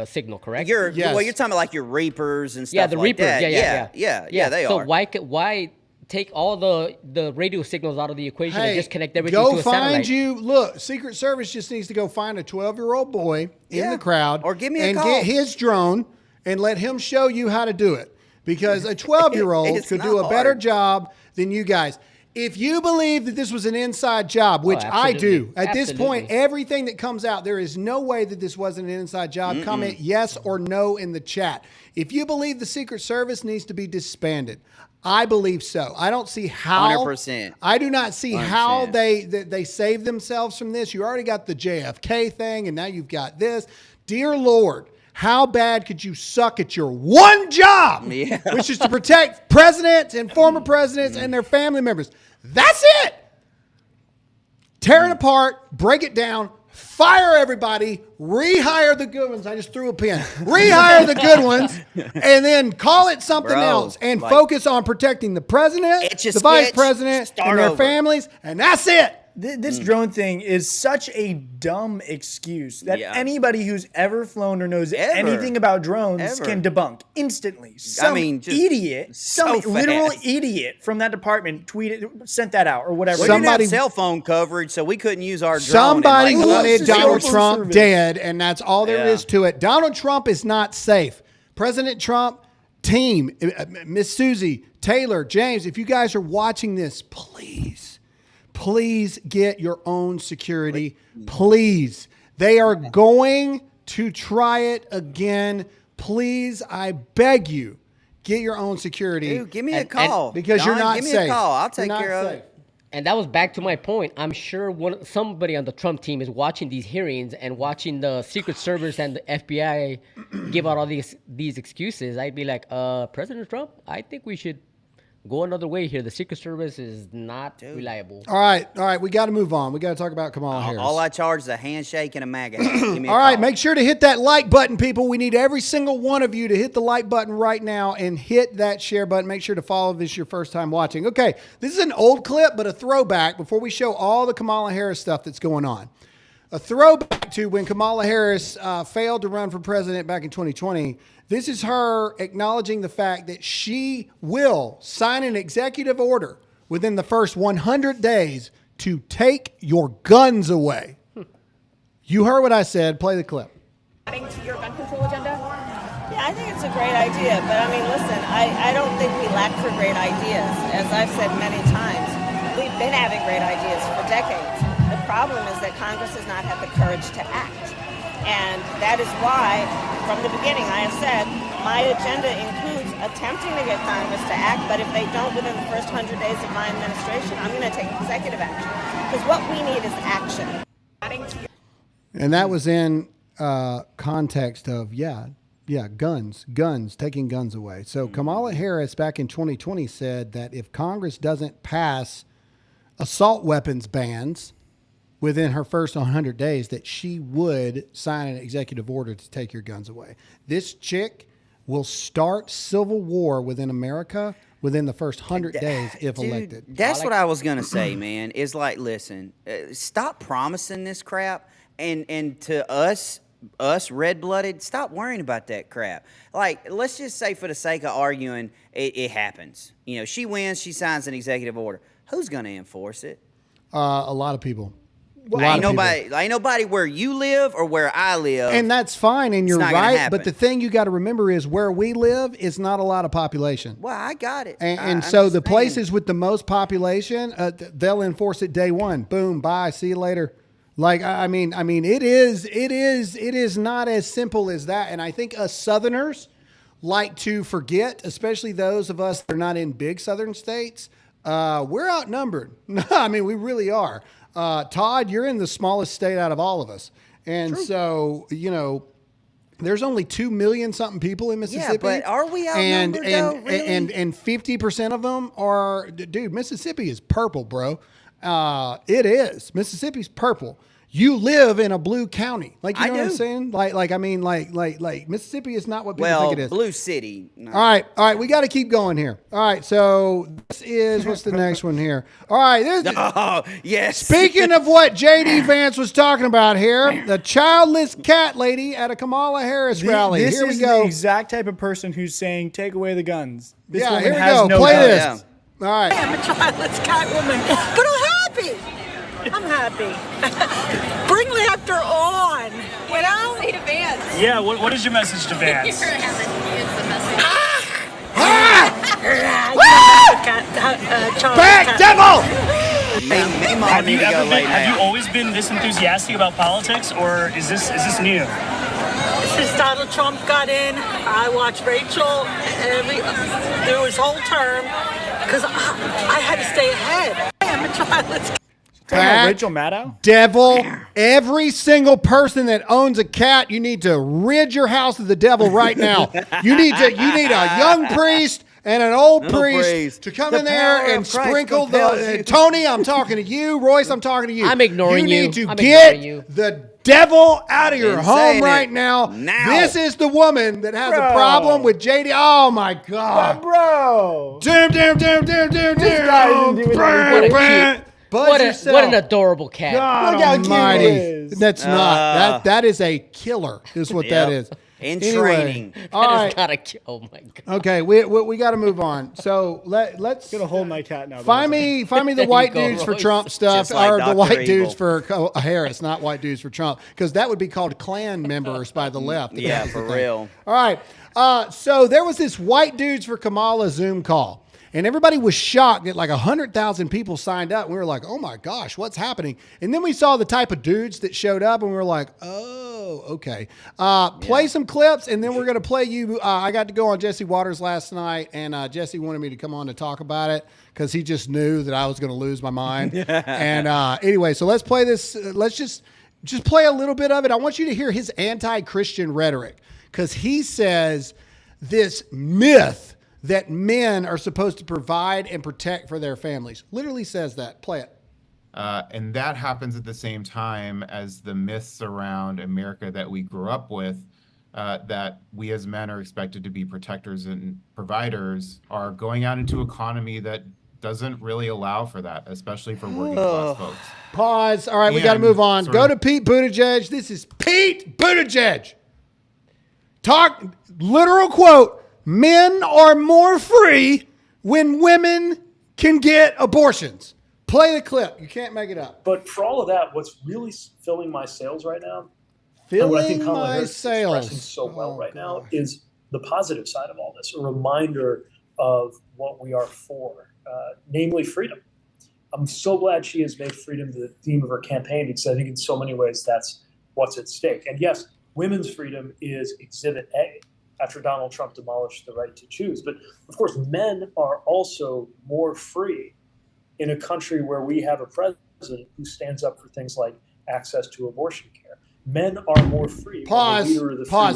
signal, correct? Well, you're talking about like your Reapers and stuff. Yeah, the like Reapers. That. Yeah, they so are. So why take all the radio signals out of the equation and just connect everything go to a satellite? find you. Look, Secret Service just needs to go find a 12-year-old boy in the crowd, or give me a and call. get his drone and let him show you how to do it. Because a 12-year-old could do a better job than you guys. If you believe that this was an inside job, which I do, at this point, everything that comes out, there is no way that this wasn't an inside job. Comment yes or no in the chat. If you believe the Secret Service needs to be disbanded, I believe so. I don't see how. 100%. I do not see 100%. how they save themselves from this. You already got the JFK thing, and now you've got this. Dear Lord, how bad could you suck at your one job, which is to protect presidents and former presidents and their family members? That's it. Tear it apart, break it down, fire everybody, rehire the good ones. I just threw a pin. Rehire the good ones, and then call it something else and focus on protecting the president, the vice president, and their families, and that's it. This drone thing is such a dumb excuse that anybody who's ever flown or knows anything about drones can debunk instantly. Some idiot, some literal idiot from that department sent that out or whatever. We didn't have cell phone coverage, so we couldn't use our drone. Somebody wanted Donald Trump dead, and that's all there is to it. Donald Trump is not safe. President Trump, team, Miss Susie, Taylor, James, if you guys are watching this, please get your own security. Please. They are going to try it again. Please, I beg you, get your own security. Dude, give me a call. Because you're not give safe. Give me a call. I'll take care of it. And that was back to my point. I'm sure somebody on the Trump team is watching these hearings and watching the Secret Service and the FBI give out all these excuses. I'd be like, President Trump, I think we should go another way here. The Secret Service is not reliable. All right. We got to move on. We got to talk about Kamala Harris. All I charge is a handshake and a MAGA hat. Give me a All right, call. make sure to hit that like button, people. We need every single one of you to hit the like button right now and hit that share button. Make sure to follow if this is your first time watching. Okay, this is an old clip, but a throwback before we show all the Kamala Harris stuff that's going on. A throwback to when Kamala Harris failed to run for president back in 2020. This is her acknowledging the fact that she will sign an executive order within the first 100 days to take your guns away. You heard what I said. Play the clip. Adding to your gun control agenda? Yeah, I think it's a great idea. But I mean, listen, I don't think we lack for great ideas. As I've said many times, we've been having great ideas for decades. The problem is that Congress has not had the courage to act. And that is why, from the beginning, I have said, my agenda includes attempting to get Congress to act, but if they don't within the first 100 days of my administration, I'm going to take executive action. Because what we need is action. And that was in context of, guns, taking guns away. So Kamala Harris back in 2020 said that if Congress doesn't pass assault weapons bans within her first 100 days, that she would sign an executive order to take your guns away. This chick will start civil war within America within the first 100 days if elected. That's what I was going to say, man, is like, listen, stop promising this crap. And to us red-blooded, stop worrying about that crap. Like, let's just say for the sake of arguing, it happens. You know, she wins, she signs an executive order. Who's going to enforce it? A lot of people. Well, ain't nobody where you live or where I live. And that's fine, and you're right. But the thing you got to remember is where we live is not a lot of population. Well, I got it. And so the places with the most population, they'll enforce it day one. Boom, bye, see you later. Like, I mean, it is not as simple as that. And I think us Southerners, like to forget, especially those of us that are not in big southern states. We're outnumbered. I mean, we really are. Todd, you're in the smallest state out of all of us. And so, you know, there's only 2 million something people in Mississippi. Yeah, but are we outnumbered though? Really? And 50% of them are, dude, Mississippi is purple, bro. It is. Mississippi's purple. You live in a blue county. Like, you know what I'm saying? Like Mississippi is not what people think it is. Blue city. No. All right. We got to keep going here. All right. So this is, what's the next one here? All right. Yes. Speaking of what J.D. Vance was talking about here, the childless cat lady at a Kamala Harris rally. This here we is go. the exact type of person who's saying, take away the guns. This yeah, woman here we has go. no Play guns. this. All right. I'm a childless cat woman, but I'm happy. I'm happy. Bring laughter on. What else? Say to Vance. Yeah, what is your message to Vance? Back devil! Have you always been this enthusiastic about politics, or is this new? Since Donald Trump got in, I watched Rachel through his whole term because I had to stay ahead. I am a childless. Rachel Maddow? Devil. Every single person that owns a cat, you need to rid your house of the devil right now. You need a young priest and an old priest to come in there and sprinkle the. Tony, I'm talking to you. Royce, I'm talking to you. I'm ignoring you. You need to get the devil out of your home right now. This is the woman that has a problem with JD. Oh my God, bro! Damn. What an adorable cat. God Look how almighty. cute it is. That's not. That is a killer, is what that is. In Anyway, training. all That right. is not a. Oh my God. Okay, we got to move on. So let's I'm gonna hold my cat now. find me the white go, dudes for Royce. Trump stuff, Just like or the Dr. white Evil. dudes for Harris, not white dudes for Trump, because that would be called Klan members by the left. Yeah, for real. All right. So there was this white dudes for Kamala Zoom call. And everybody was shocked that like 100,000 people signed up. We were like, oh my gosh, what's happening? And then we saw the type of dudes that showed up and we were like, oh, okay. Play some clips and then we're going to play you. I got to go on Jesse Waters last night and Jesse wanted me to come on to talk about it because he just knew that I was going to lose my mind. And anyway, so let's play this. Let's just play a little bit of it. I want you to hear his anti-Christian rhetoric because he says this myth that men are supposed to provide and protect for their families. Literally says that. Play it. And that happens at the same time as the myths around America that we grew up with, that we as men are expected to be protectors and providers, are going out into an economy that doesn't really allow for that, especially for working class folks. Pause. All right, we got to move on. Go to Pete Buttigieg. This is Pete Buttigieg. Talk, literal quote, men are more free when women can get abortions. Play the clip. You can't make it up. But for all of that, what's really filling my sails right now, Filling what I think Kamala my Harris is expressing sails. so well right now, is the positive side of all this, a reminder of what we are for, namely freedom. I'm so glad she has made freedom the theme of her campaign because I think in so many ways that's what's at stake. And yes, women's freedom is Exhibit A after Donald Trump demolished the right to choose. But of course, men are also more free in a country where we have a president who stands up for things like access to abortion care. Men are more free. Pause.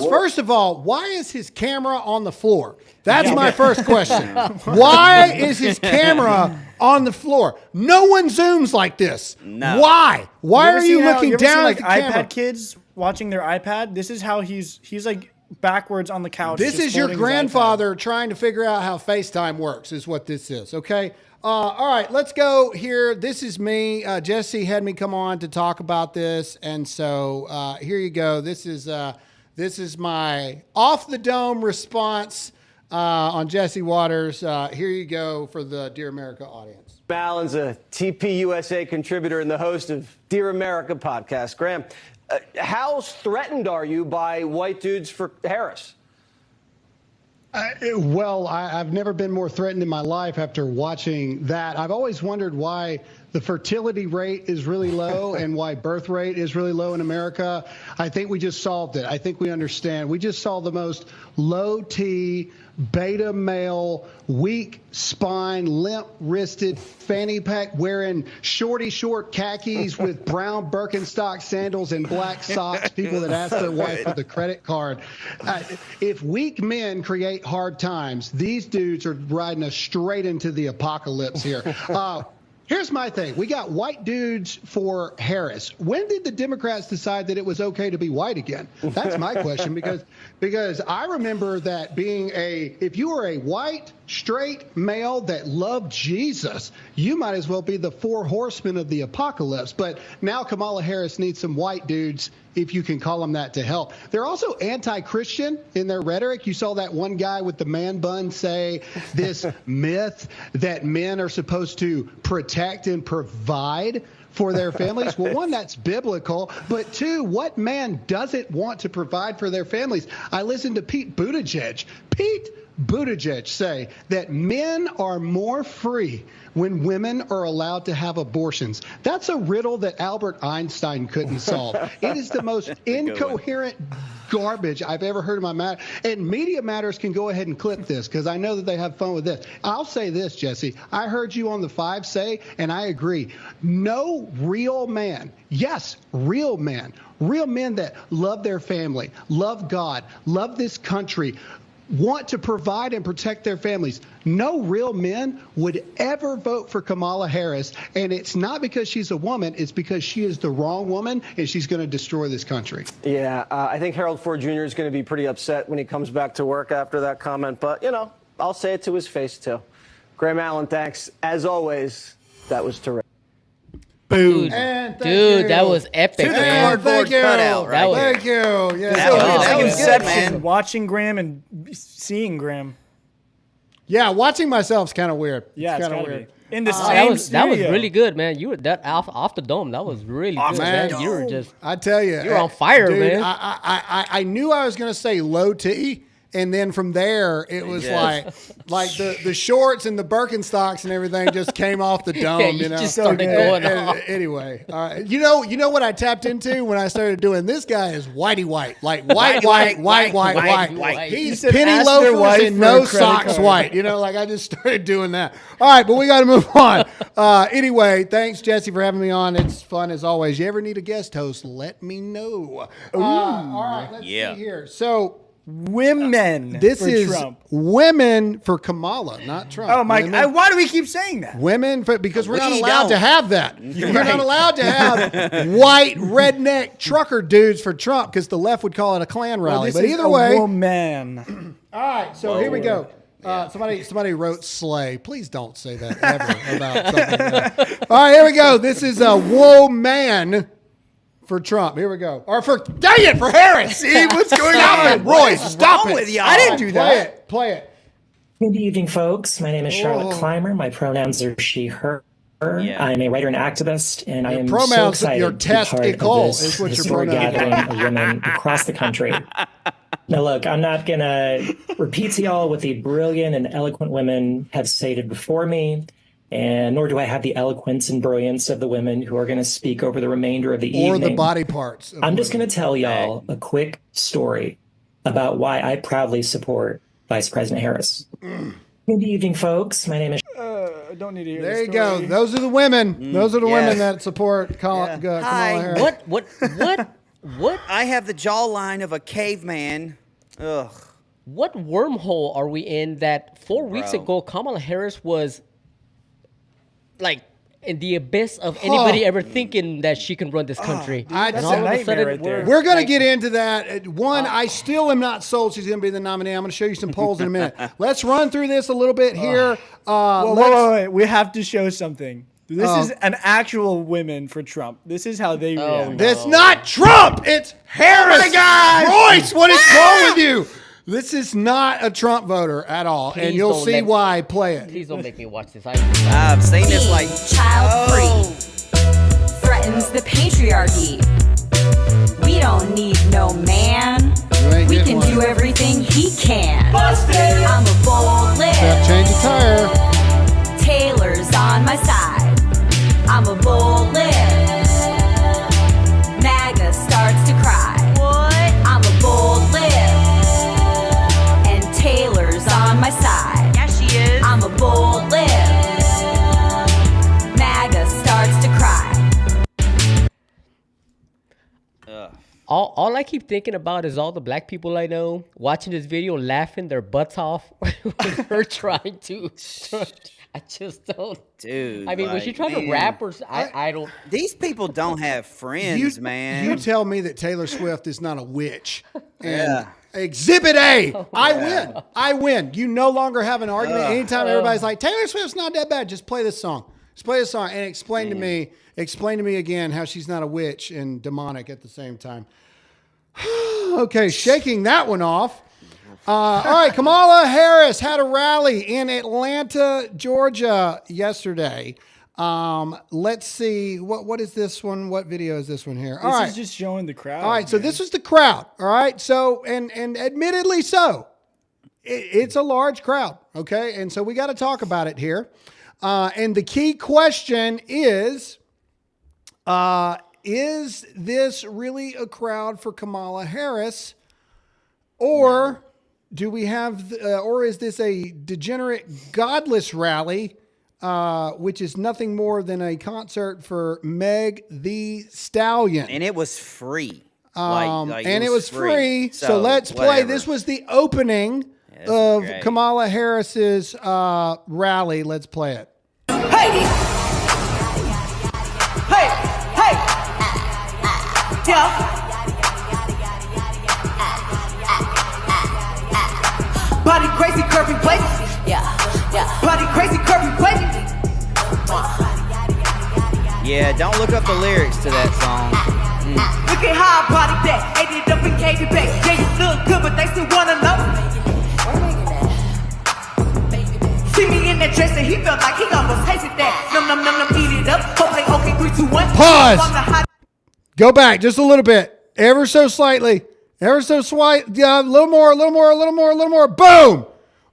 First of all, why is his camera on the floor? That's my first question. Why is his camera on the floor? No one zooms like this. No. Why? Why are you looking down like at the camera? iPad kids watching their iPad? This is how he's like backwards on the couch. This just is your holding his grandfather trying to figure out how FaceTime works is what this is, okay? All right, let's go here. This is me. Jesse had me come on to talk about this, and so here you go. This is my off-the-dome response on Jesse Waters. Here you go for the Dear America audience. Allen's a TPUSA contributor and the host of Dear America podcast. Graham, how threatened are you by white dudes for Harris? Well, I've never been more threatened in my life after watching that. I've always wondered why the fertility rate is really low and why birth rate is really low in America. I think we just solved it. I think we understand. We just saw the most low T, beta male, weak spine, limp-wristed, fanny pack wearing short khakis with brown Birkenstock sandals and black socks, people that ask their wife for the credit card. If weak men create hard times, these dudes are riding us straight into the apocalypse here. Here's my thing. We got white dudes for Harris. When did the Democrats decide that it was okay to be white again? That's my question, because I remember that being if you were a white, straight male that loved Jesus, you might as well be the 4 horsemen of the apocalypse. But now Kamala Harris needs some white dudes, if you can call them that, to help. They're also anti-Christian in their rhetoric. You saw that one guy with the man bun say this myth that men are supposed to protect and provide for their families. Well, one, that's biblical, but two, what man doesn't want to provide for their families? I listened to Pete Buttigieg say that men are more free when women are allowed to have abortions. That's a riddle that Albert Einstein couldn't solve. It is the most incoherent garbage I've ever heard in my life. And Media Matters can go ahead and clip this because I know that they have fun with this. I'll say this, Jesse. I heard you on the 5 say, and I agree, no real man, yes, real men that love their family, love God, love this country, want to provide and protect their families. No real men would ever vote for Kamala Harris, and it's not because she's a woman, it's because she is the wrong woman, and she's going to destroy this country. Yeah, I think Harold Ford Jr. is going to be pretty upset when he comes back to work after that comment, but, you know, I'll say it to his face, too. Graham Allen, thanks. As always, that was terrific. Boom. Dude, that was epic, man. Thank you. Cutout, right? Thank you. Yeah. That was good, man. Watching Graham and seeing Graham. Yeah, watching myself's kind of weird. Yeah, it's kind of weird. weird. In the same that was really good, man. You were that off the dome. That was really good, man. You were just, I tell you, you're on fire, dude, man. I knew I was going to say low T. And then from there, it was like the shorts and the Birkenstocks and everything just came off the dome. Yeah, you know, just started going off. Anyway, all right. You know what I tapped into when I started doing this guy is whitey white, like white. He's penny loafers and no socks white. You know, like I just started doing that. All right, but we got to move on. Anyway, thanks Jesse for having me on. It's fun as always. You ever need a guest host? Let me know. All right, let's see here. So. Women. This for is Trump. Women for Kamala, not Trump. Oh my! Why do we keep saying that? Women for, because we're not allowed to have that. We're not allowed to have white redneck trucker dudes for Trump because the left would call it a Klan rally. But either way, woman. All right, so here we go. Somebody wrote slay. Please don't say that ever about something. All right, here we go. This is a woman for Trump. Here we go. Or for Harris. See what's going on? Roy, stop it. With y'all? I didn't do that. Play it. Good evening, folks. My name is Charlotte Clymer. My pronouns are she, her. Yeah. I'm a writer and activist, and I am so pronouns, excited your to be part testicle of this is what your historic pronoun gathering of women across the country. Now, look, I'm not going to repeat to y'all what the brilliant and eloquent women have stated before me, and nor do I have the eloquence and brilliance of the women who are going to speak over the remainder of the evening. Or the body parts. I'm just going to tell y'all a quick story about why I proudly support Vice President Harris. Good evening, folks. My name is... I don't need to hear There the you story. go. Those are the women. Those are the women that support Kamala Harris. What? I have the jawline of a caveman. Ugh. What wormhole are we in that 4 weeks ago Kamala Harris was like in the abyss of anybody ever thinking that she can run this country? That's and all of a sudden, we're going to get into that. One, I still am not sold she's going to be the nominee. I'm going to show you some polls in a minute. Let's run through this a little bit here. Wait. We have to show something. This is an actual women for Trump. This is how they react. That's not Trump. It's Harris. Oh my God. Royce, what is wrong with you? This is not a Trump voter at all, and you'll see why. Play it. Please don't make me watch this. I've seen this like child-free threatens the patriarchy. We don't need no man. We can do everything he can. Busted. I'm a bold lip. Change the tire. Taylor's on my side. I'm a bullet. MAGA starts to cry. What? I'm a bold lip. And Taylor's on my side. Yeah, she is. I'm a bold lip. MAGA starts to cry. All I keep thinking about is all the black people I know watching this video, laughing their butts off with her trying to. I just don't. Dude. I mean, when she tried to rap or I don't. These people don't have friends, man. You tell me that Taylor Swift is not a witch. And Exhibit A. I win. You no longer have an argument. Anytime everybody's like, Taylor Swift's not that bad, just play this song. Just play this song and explain to me again how she's not a witch and demonic at the same time. Okay, shaking that one off. All right, Kamala Harris had a rally in Atlanta, Georgia yesterday. Let's see. What is this one? What video is this one here? This is just showing the crowd. All right, so this was the crowd. All right, so and admittedly so, it's a large crowd. Okay, and so we got to talk about it here. And the key question is this really a crowd for Kamala Harris, or do we have, or is this a degenerate, godless rally, which is nothing more than a concert for Meg the Stallion? And it was free. And it was free. So let's play. This was the opening of Kamala Harris's rally. Let's play it. Hey! Hey! Hey! Yeah! Body crazy, curvy plate. Yeah. Body crazy, curvy plate. Yeah, don't look up the lyrics to that song. Look at how I body that. Ate it up and gave it back. Yeah, you look good, but they still wanna know. See me in that dress and he felt like he almost tasted that. Num, eat it up. Okay, 3, 2, 1. Pause. Go back just a little bit. Ever so slightly. Ever so slight. Yeah, a little more. Boom.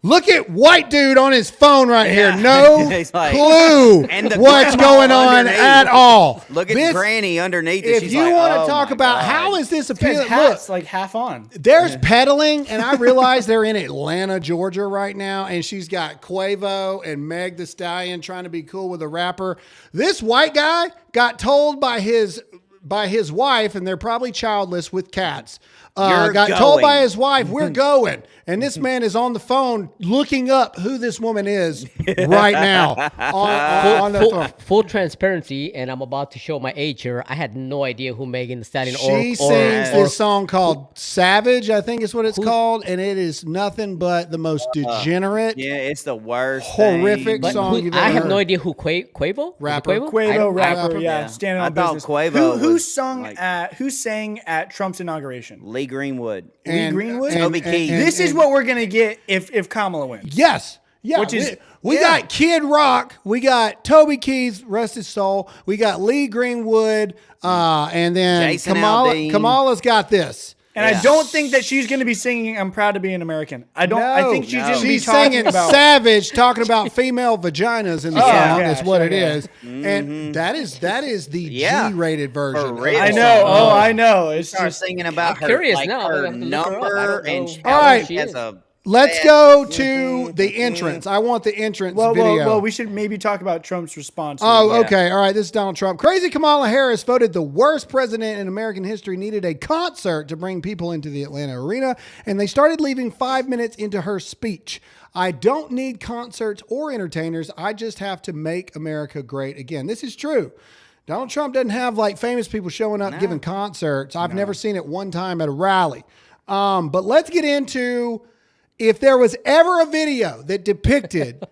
Look at white dude on his phone right here. No like, clue what's going on at all. Look at Granny underneath it. If you want to talk about how is this appealing, hat's like half on. There's pedaling, and I realize they're in Atlanta, Georgia right now, and she's got Quavo and Meg the Stallion trying to be cool with a rapper. This white guy got told by his wife, and they're probably childless with cats. Told by his wife, we're going. And this man is on the phone looking up who this woman is right now on the phone. Full transparency, and I'm about to show my age here. I had no idea who Megan Thee Stallion She sings this song called Savage, I think is what it's called, and it is nothing but the most degenerate. Yeah, it's the worst, horrific song you've ever heard. I have no idea who Quavo? Rapper. Quavo, rapper, yeah. Standing on business. Quavo who sang at Trump's inauguration? Lee Greenwood. Toby Keith. This is what we're gonna get if Kamala wins. Yes. Yeah. We got Kid Rock. We got Toby Keith, rest his soul. We got Lee Greenwood. And then Kamala's got this. And I don't think that she's going to be singing "I'm Proud to Be an American." I think she's going to be talking singing about Savage, talking about female vaginas in the song. That's what it is, and that is the G-rated version. I know. Oh, I know. It's just singing about her, curious like, now. her number, and all right. Let's go to the entrance. I want the entrance video. Well, we should maybe talk about Trump's response. Okay. All right. This is Donald Trump. Crazy Kamala Harris, voted the worst president in American history, needed a concert to bring people into the Atlanta arena, and they started leaving 5 minutes into her speech. I don't need concerts or entertainers. I just have to make America great again. This is true. Donald Trump doesn't have like famous people showing up giving concerts. I've never seen it one time at a rally. But let's get into... If there was ever a video that depicted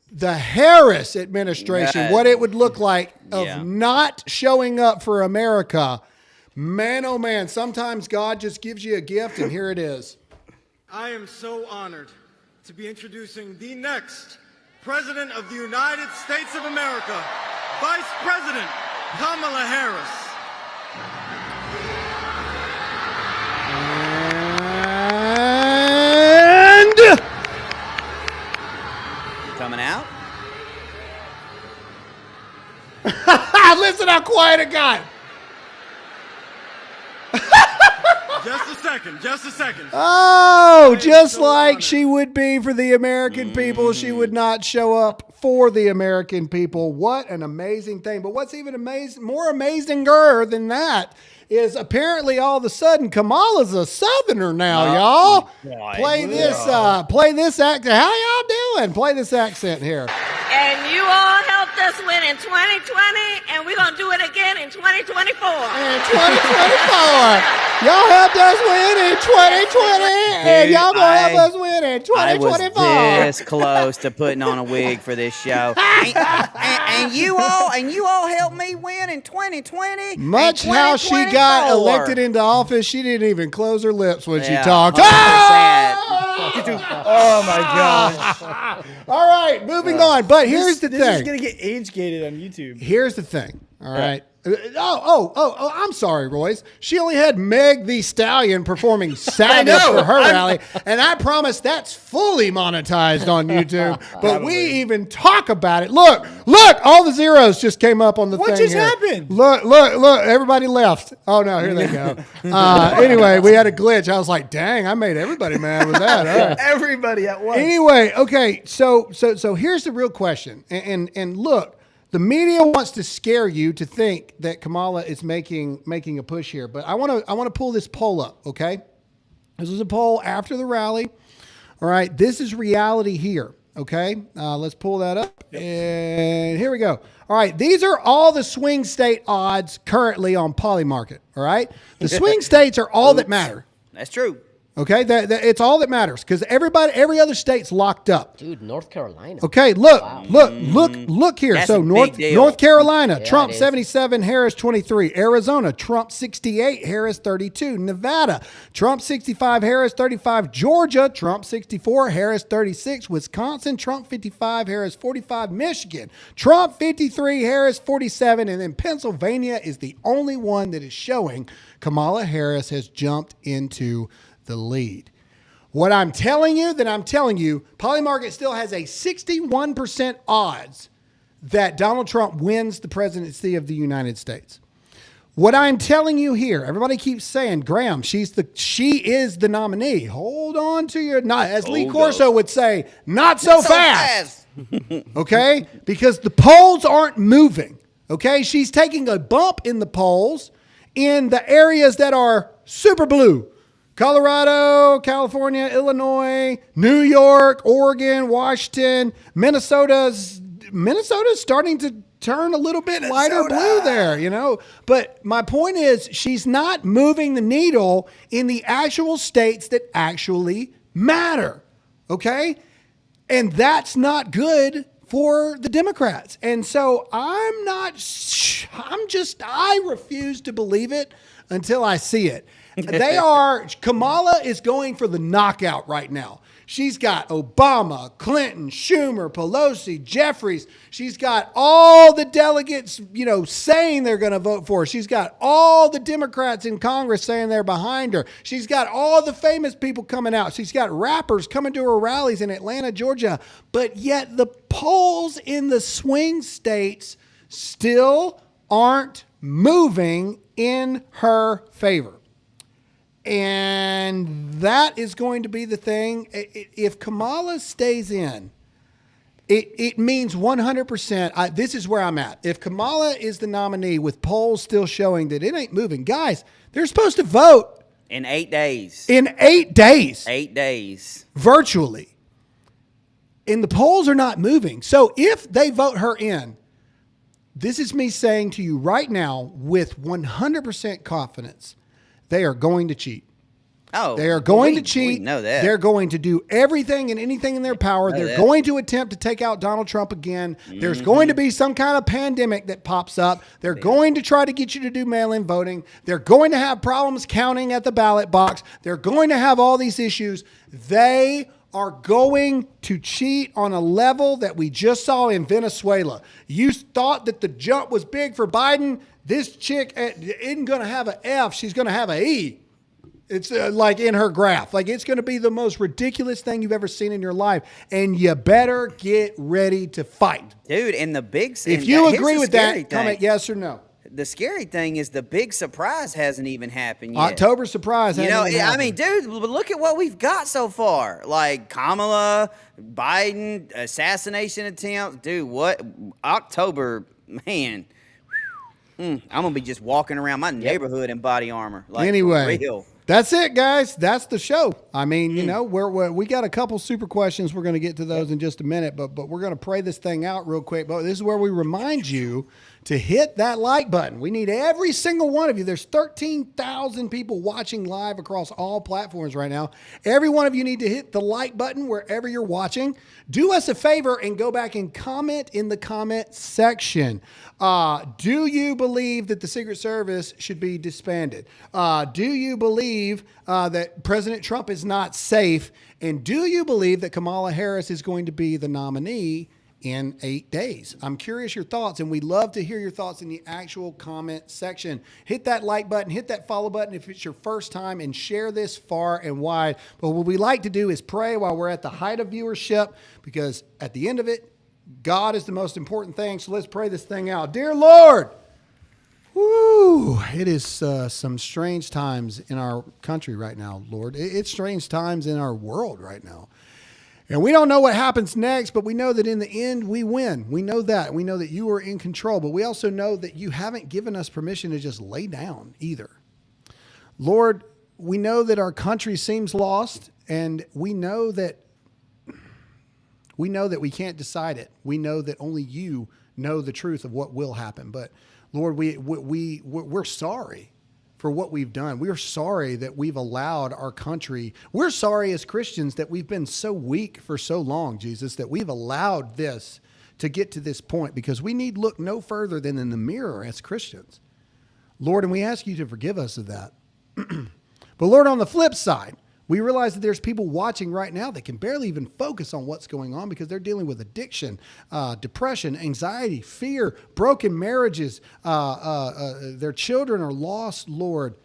the Harris administration, what it would look like of not showing up for America, man, oh man, sometimes God just gives you a gift, and here it is. I am so honored to be introducing the next President of the United States of America, Vice President Kamala Harris. Coming out. Listen how quiet it got. Just a second. Oh, just like she would be for the American people, she would not show up for the American people. What an amazing thing. But what's even more amazinger than that is apparently all of a sudden Kamala's a Southerner now, y'all. Play this accent. How y'all doing? Play this accent here. And you all helped us win in 2020, and we're going to do it again in 2024. In 2024. Y'all helped us win in 2020, and y'all going to help us win in 2024. I was this close to putting on a wig for this show. and you all helped me win in 2020. Much how she got elected into office, she didn't even close her lips when she talked. Oh my gosh. All right, moving on. But here's the thing. This is going to get age-gated on YouTube. Here's the thing. All right. Oh, I'm sorry, Royce. She only had Meg the Stallion performing Savage for her rally, and I promise that's fully monetized on YouTube. But we even talk about it. Look, all the zeros just came up on the thing. What just here. happened? Look, everybody left. Oh, no, here they go. Anyway, we had a glitch. I was like, dang, I made everybody mad with that. All right. Everybody at once. Anyway, okay, so here's the real question. And look, the media wants to scare you to think that Kamala is making a push here, but I want to pull this poll up, okay? This was a poll after the rally. All right, this is reality here, okay? Let's pull that up, and here we go. All right, these are all the swing state odds currently on Polymarket, all right? The swing states are all that matter. That's true. Okay, it's all that matters because every other state's locked up. Dude, North Carolina. Okay, look here. That's so a big deal. North Carolina, Yeah, Trump it is. 77, Harris 23. Arizona, Trump 68, Harris 32. Nevada, Trump 65, Harris 35. Georgia, Trump 64, Harris 36. Wisconsin, Trump 55, Harris 45. Michigan, Trump 53, Harris 47. And then Pennsylvania is the only one that is showing Kamala Harris has jumped into the lead. What I'm telling you, Polymarket still has a 61% odds that Donald Trump wins the presidency of the United States. What I'm telling you here, everybody keeps saying, Graham, she is the nominee. Hold on to your, as Lee Corso would say, not so fast. Okay? Because the polls aren't moving. Okay? She's taking a bump in the polls in the areas that are super blue. Colorado, California, Illinois, New York, Oregon, Washington, Minnesota's starting to turn a little bit lighter blue there, you know. But my point is she's not moving the needle in the actual states that actually matter, okay? And that's not good for the Democrats. And so I refuse to believe it until I see it. Kamala is going for the knockout right now. She's got Obama, Clinton, Schumer, Pelosi, Jeffries. She's got all the delegates, saying they're going to vote for her. She's got all the Democrats in Congress saying they're behind her. She's got all the famous people coming out. She's got rappers coming to her rallies in Atlanta, Georgia. But yet the polls in the swing states still aren't moving in her favor. And that is going to be the thing. If Kamala stays in, it means 100%. This is where I'm at. If Kamala is the nominee with polls still showing that it ain't moving, guys, they're supposed to vote. In 8 days. In 8 days. 8 days. Virtually. And the polls are not moving. So if they vote her in, this is me saying to you right now with 100% confidence, they are going to cheat. Oh, they are going to cheat. We know that. They're going to do everything and anything in their power. They're going to attempt to take out Donald Trump again. There's going to be some kind of pandemic that pops up. They're going to try to get you to do mail-in voting. They're going to have problems counting at the ballot box. They're going to have all these issues. They are going to cheat on a level that we just saw in Venezuela. You thought that the jump was big for Biden. This chick isn't going to have an F. She's going to have an E. It's like in her graph. Like it's going to be the most ridiculous thing you've ever seen in your life. And you better get ready to fight. Dude, and the big... If you agree with that, comment yes or no. The scary thing is the big surprise hasn't even happened yet. October surprise hasn't even happened. I mean, dude, look at what we've got so far. Like Kamala, Biden, assassination attempts. Dude, what? October, man... I'm going to be just walking around my neighborhood in body armor. Like, anyway, real. That's it, guys. That's the show. I mean, you know, we got a couple super questions. We're going to get to those in just a minute, but we're going to pray this thing out real quick. But this is where we remind you to hit that like button. We need every single one of you. There's 13,000 people watching live across all platforms right now. Every one of you need to hit the like button wherever you're watching. Do us a favor and go back and comment in the comment section. Do you believe that the Secret Service should be disbanded? Do you believe that President Trump is not safe? And do you believe that Kamala Harris is going to be the nominee in 8 days? I'm curious your thoughts, and we'd love to hear your thoughts in the actual comment section. Hit that like button, hit that follow button if it's your first time, and share this far and wide. But what we like to do is pray while we're at the height of viewership, because at the end of it, God is the most important thing. So let's pray this thing out. Dear Lord, woo, it is some strange times in our country right now, Lord. It's strange times in our world right now. And we don't know what happens next, but we know that in the end, we win. We know that. We know that you are in control, but we also know that you haven't given us permission to just lay down either. Lord, we know that our country seems lost, and we know that we can't decide it. We know that only you know the truth of what will happen. But Lord, we're sorry for what we've done. We're sorry that we've allowed our country. We're sorry as Christians that we've been so weak for so long, Jesus, that we've allowed this to get to this point, because we need look no further than in the mirror as Christians. Lord, and we ask you to forgive us of that. But Lord, on the flip side, we realize that there's people watching right now that can barely even focus on what's going on because they're dealing with addiction, depression, anxiety, fear, broken marriages. Their children are lost, Lord.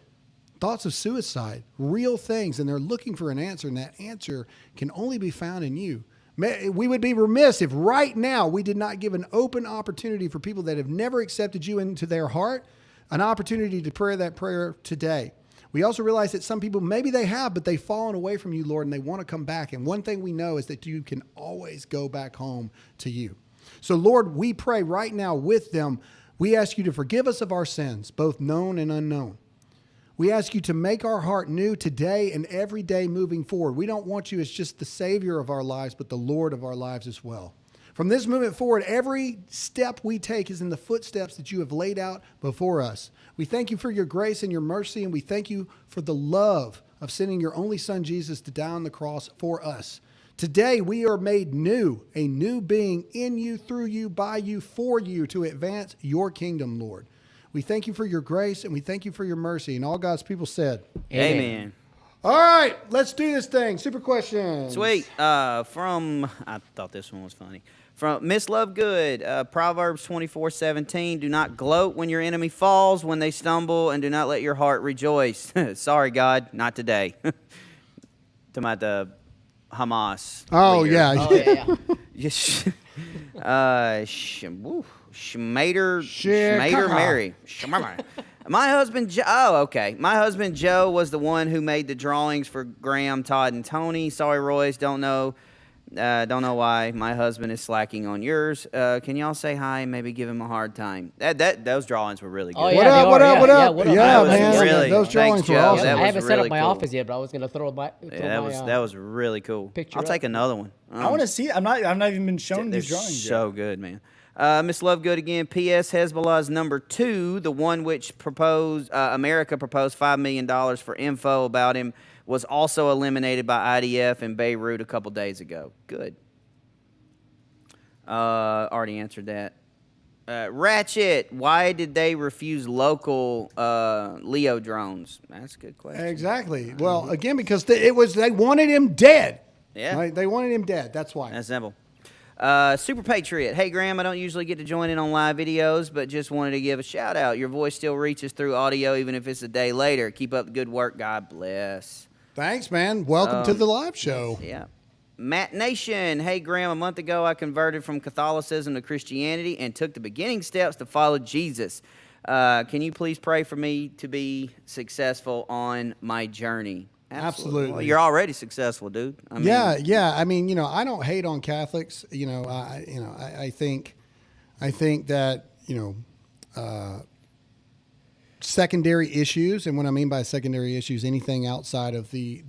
Thoughts of suicide, real things, and they're looking for an answer, and that answer can only be found in you. We would be remiss if right now we did not give an open opportunity for people that have never accepted you into their heart, an opportunity to pray that prayer today. We also realize that some people, maybe they have, but they've fallen away from you, Lord, and they want to come back. And one thing we know is that you can always go back home to you. So, Lord, we pray right now with them. We ask you to forgive us of our sins, both known and unknown. We ask you to make our heart new today and every day moving forward. We don't want you as just the Savior of our lives, but the Lord of our lives as well. From this movement forward, every step we take is in the footsteps that you have laid out before us. We thank you for your grace and your mercy, and we thank you for the love of sending your only Son, Jesus, to die on the cross for us. Today, we are made new, a new being in you, through you, by you, for you, to advance your kingdom, Lord. We thank you for your grace, and we thank you for your mercy. And all God's people said, Amen. All right, let's do this thing. Super question. Sweet. I thought this one was funny. From Miss Lovegood, Proverbs 24:17. Do not gloat when your enemy falls, when they stumble, and do not let your heart rejoice. Sorry, God, not today. Talking about the Hamas. Oh, leader. yeah. Oh, yeah. Schmader Mary. My husband Joe was the one who made the drawings for Graham, Todd, and Tony. Sorry, Royce, don't know why. My husband is slacking on yours. Can y'all say hi and maybe give him a hard time? Those drawings were really good. Oh, yeah, What up? Yeah, man. Really, those drawings were awesome. I haven't set up my office yet, but I was going to throw that was really cool. I'll take another one. I want to see. I've not even been shown these drawings so yet. good, man. Miss Lovegood again. P.S. Hezbollah's number 2, the one which America proposed $5 million for info about him, was also eliminated by IDF in Beirut a couple days ago. Good. Already answered that. Ratchet, why did they refuse local Leo drones? That's a good question. Exactly. Well, again, because they wanted him dead. Yeah. Right? They wanted him dead. That's why. That's simple. Super Patriot. Hey, Graham, I don't usually get to join in on live videos, but just wanted to give a shout out. Your voice still reaches through audio, even if it's a day later. Keep up the good work. God bless. Thanks, man. Welcome to the live show. Yeah. Matt Nation. Hey, Graham, a month ago I converted from Catholicism to Christianity and took the beginning steps to follow Jesus. Can you please pray for me to be successful on my journey? Absolutely. Well, you're already successful, dude. I mean, yeah. I mean, I don't hate on Catholics. I think that, secondary issues, and what I mean by secondary issues, anything outside of the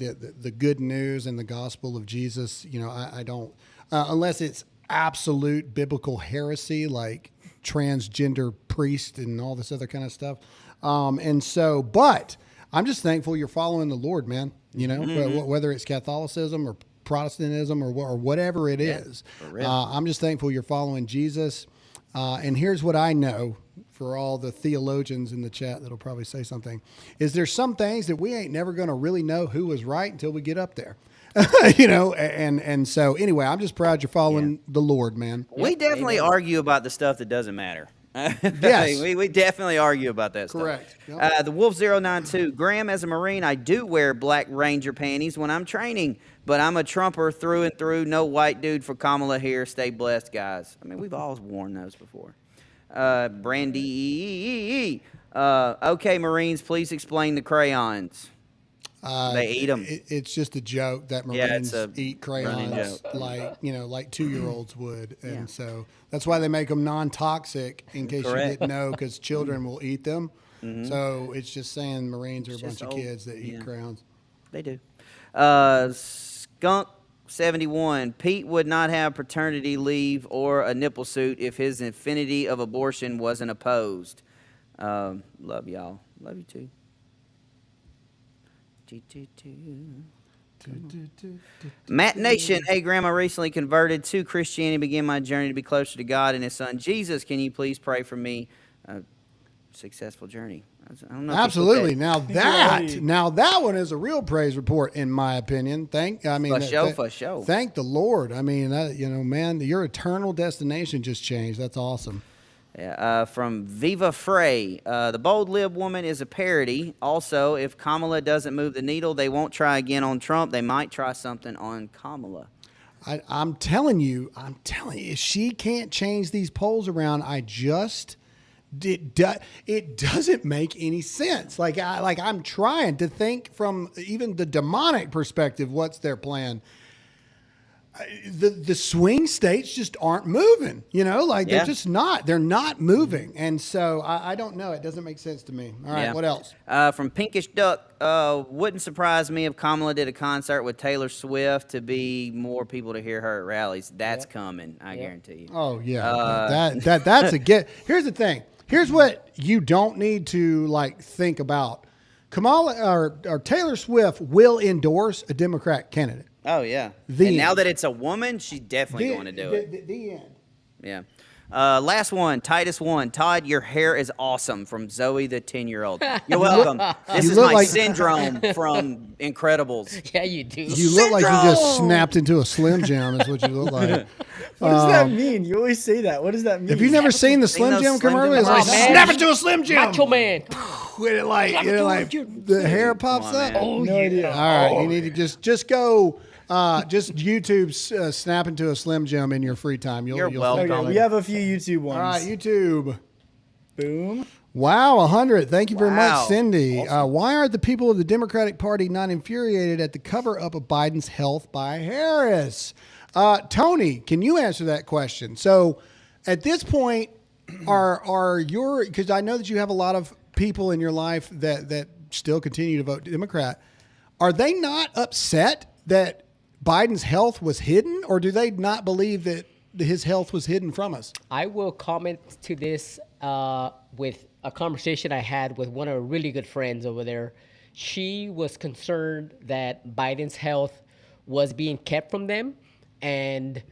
good news and the gospel of Jesus, I don't, unless it's absolute biblical heresy like transgender priest and all this other kind of stuff. But I'm just thankful you're following the Lord, man. Whether it's Catholicism or Protestantism or whatever it is. I'm just thankful you're following Jesus. And here's what I know for all the theologians in the chat that'll probably say something, is there's some things that we ain't never going to really know who was right until we get up there. And so anyway, I'm just proud you're following the Lord, man. We definitely argue about the stuff that doesn't matter. Yes. we definitely argue about that stuff. Correct. Yep. The Wolf 092. Graham, as a Marine, I do wear black Ranger panties when I'm training, but I'm a Trumper through and through. No white dude for Kamala here. Stay blessed, guys. I mean, we've all worn those before. Brandy. Okay, Marines, please explain the crayons. They eat them. It's just a joke that Marines eat crayons like 2-year-olds would. And so that's why they make them non-toxic, in case you didn't know, because children will eat them. Mm-hmm. So it's just saying Marines are a bunch of kids that eat crayons. They do. Skunk 71. Pete would not have paternity leave or a nipple suit if his infinity of abortion wasn't opposed. Love y'all. Love you too. Matt Nation. Hey, Grandma, recently converted to Christianity, began my journey to be closer to God and his son Jesus. Can you please pray for me? Successful journey. I don't know. Absolutely. Now that one is a real praise report, in my opinion. For sure. Thank the Lord. I mean, man, your eternal destination just changed. That's awesome. Yeah, from Viva Frey. The bold lib woman is a parody. Also, if Kamala doesn't move the needle, they won't try again on Trump. They might try something on Kamala. I'm telling you, if she can't change these polls around, it doesn't make any sense. I'm trying to think from even the demonic perspective, what's their plan? The swing states just aren't moving, they're just not. They're not moving. And so I don't know. It doesn't make sense to me. All right, what else? From Pinkish Duck, wouldn't surprise me if Kamala did a concert with Taylor Swift to be more people to hear her at rallies. That's coming, I guarantee you. Oh, yeah. That's a get. Here's the thing. Here's what you don't need to think about. Kamala or Taylor Swift will endorse a Democrat candidate. Oh, yeah. And now that it's a woman, she's definitely going to do it. The end. Yeah. Last one, Titus 1. Todd, your hair is awesome, from Zoe, the 10-year-old. You're welcome. This is my syndrome from Incredibles. Yeah, you do. You look like you just snapped into a Slim Jim is what you look like. What does that mean? You always say that. What does that mean? Have you never seen the Slim Jim commercial? It's like, snap into a Slim Jim. Macho Man. When it the hair pops up. Oh, no idea. All right, you need to just go... just YouTube snap into a Slim Jim in your free time. You're welcome. Okay, we have a few YouTube ones. All right, YouTube. Boom. Wow, 100. Thank you very much, Cindy. Awesome. Why aren't the people of the Democratic Party not infuriated at the cover-up of Biden's health by Harris? Tony, can you answer that question? So at this point, because I know that you have a lot of people in your life that still continue to vote Democrat, are they not upset that Biden's health was hidden, or do they not believe that his health was hidden from us? I will comment to this with a conversation I had with one of our really good friends over there. She was concerned that Biden's health was being kept from them, and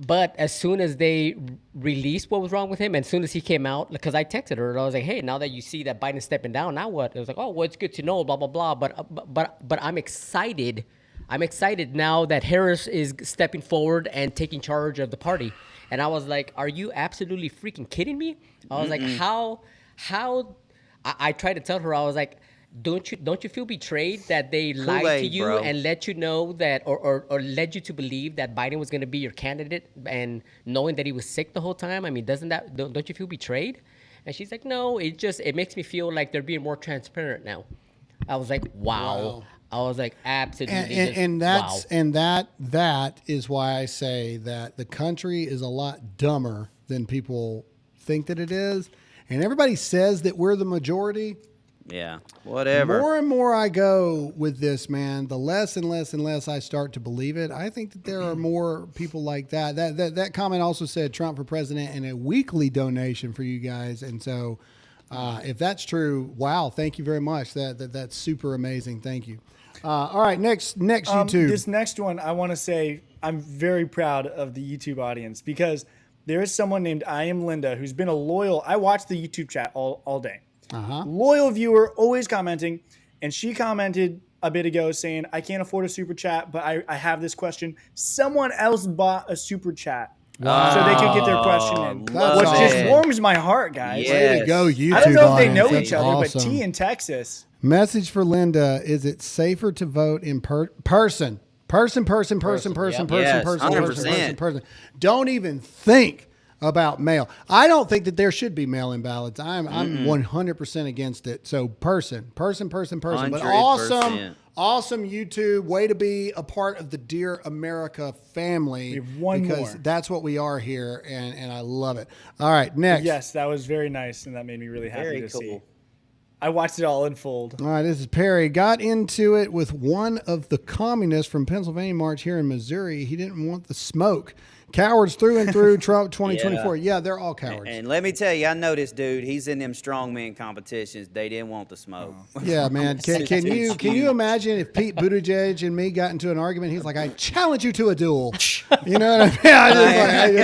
but as soon as they released what was wrong with him, and as soon as he came out, because I texted her, and I was like, hey, now that you see that Biden's stepping down, now what? It was like, oh, well, it's good to know, blah, blah, blah. But I'm excited. I'm excited now that Harris is stepping forward and taking charge of the party. And I was like, are you absolutely freaking kidding me? I was like, how I tried to tell her, I was like, don't you feel betrayed that they lied to you, bro, and let you know that, or led you to believe that Biden was going to be your candidate, and knowing that he was sick the whole time? I mean, don't you feel betrayed? And she's like, no, it makes me feel like they're being more transparent now. I was like, wow. I was like, absolutely. And that is why I say that the country is a lot dumber than people think that it is. And everybody says that we're the majority. Yeah, whatever. More and more I go with this, man, the less and less and less I start to believe it. I think that there are more people like that. That comment also said Trump for president and a weekly donation for you guys. And so if that's true, wow, thank you very much. That's super amazing. Thank you. All right, next YouTube. This next one, I want to say I'm very proud of the YouTube audience, because there is someone named I Am Linda who's been I watch the YouTube chat all day. Loyal viewer, always commenting. And she commented a bit ago saying, I can't afford a super chat, but I have this question. Someone else bought a super chat. Wow. So they could get their question in. Which just warms my heart, guys. Way to go, YouTube. I don't know if they know audience. each other, Awesome. but T in Texas. Message for Linda: is it safer to vote in person? Person. 100%. Don't even think about mail. I don't think that there should be mail-in ballots. I'm 100% against it. So person. But 100%. awesome YouTube. Way to be a part of the Dear America family. We have one because more. that's what we are here, and I love it. All right, next. Yes, that was very nice, and that made me really happy Very to cool. see. I watched it all unfold. All right, this is Perry. Got into it with one of the communists from Pennsylvania March here in Missouri. He didn't want the smoke. Cowards through and through. Trump 2024. Yeah, they're all cowards. And let me tell you, I know this dude. He's in them strongman competitions. They didn't want the smoke. Yeah, man. Can you imagine if Pete Buttigieg and me got into an argument? He's like, I challenge you to a duel. You know what I mean?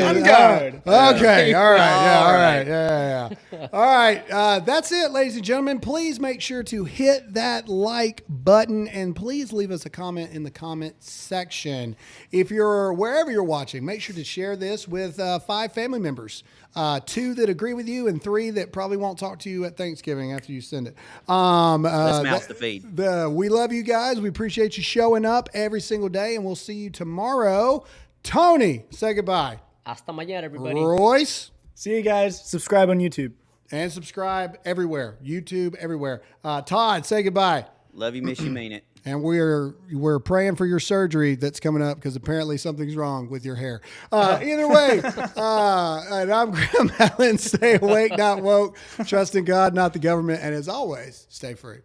I'm good. Okay. All right. Yeah. All right. That's it, ladies and gentlemen. Please make sure to hit that like button, and please leave us a comment in the comment section. If you're wherever you're watching, make sure to share this with 5 family members, 2 that agree with you, and 3 that probably won't talk to you at Thanksgiving after you send it. Let's mouse the feed. We love you guys. We appreciate you showing up every single day, and we'll see you tomorrow. Tony, say goodbye. Hasta mañana, everybody. Royce. See you guys. Subscribe on YouTube. And subscribe everywhere. YouTube, everywhere. Todd, say goodbye. Love you, miss you, mean it. And we're praying for your surgery that's coming up, because apparently something's wrong with your hair. Either way, and I'm Graham Allen. Stay awake, not woke. Trust in God, not the government. And as always, stay free.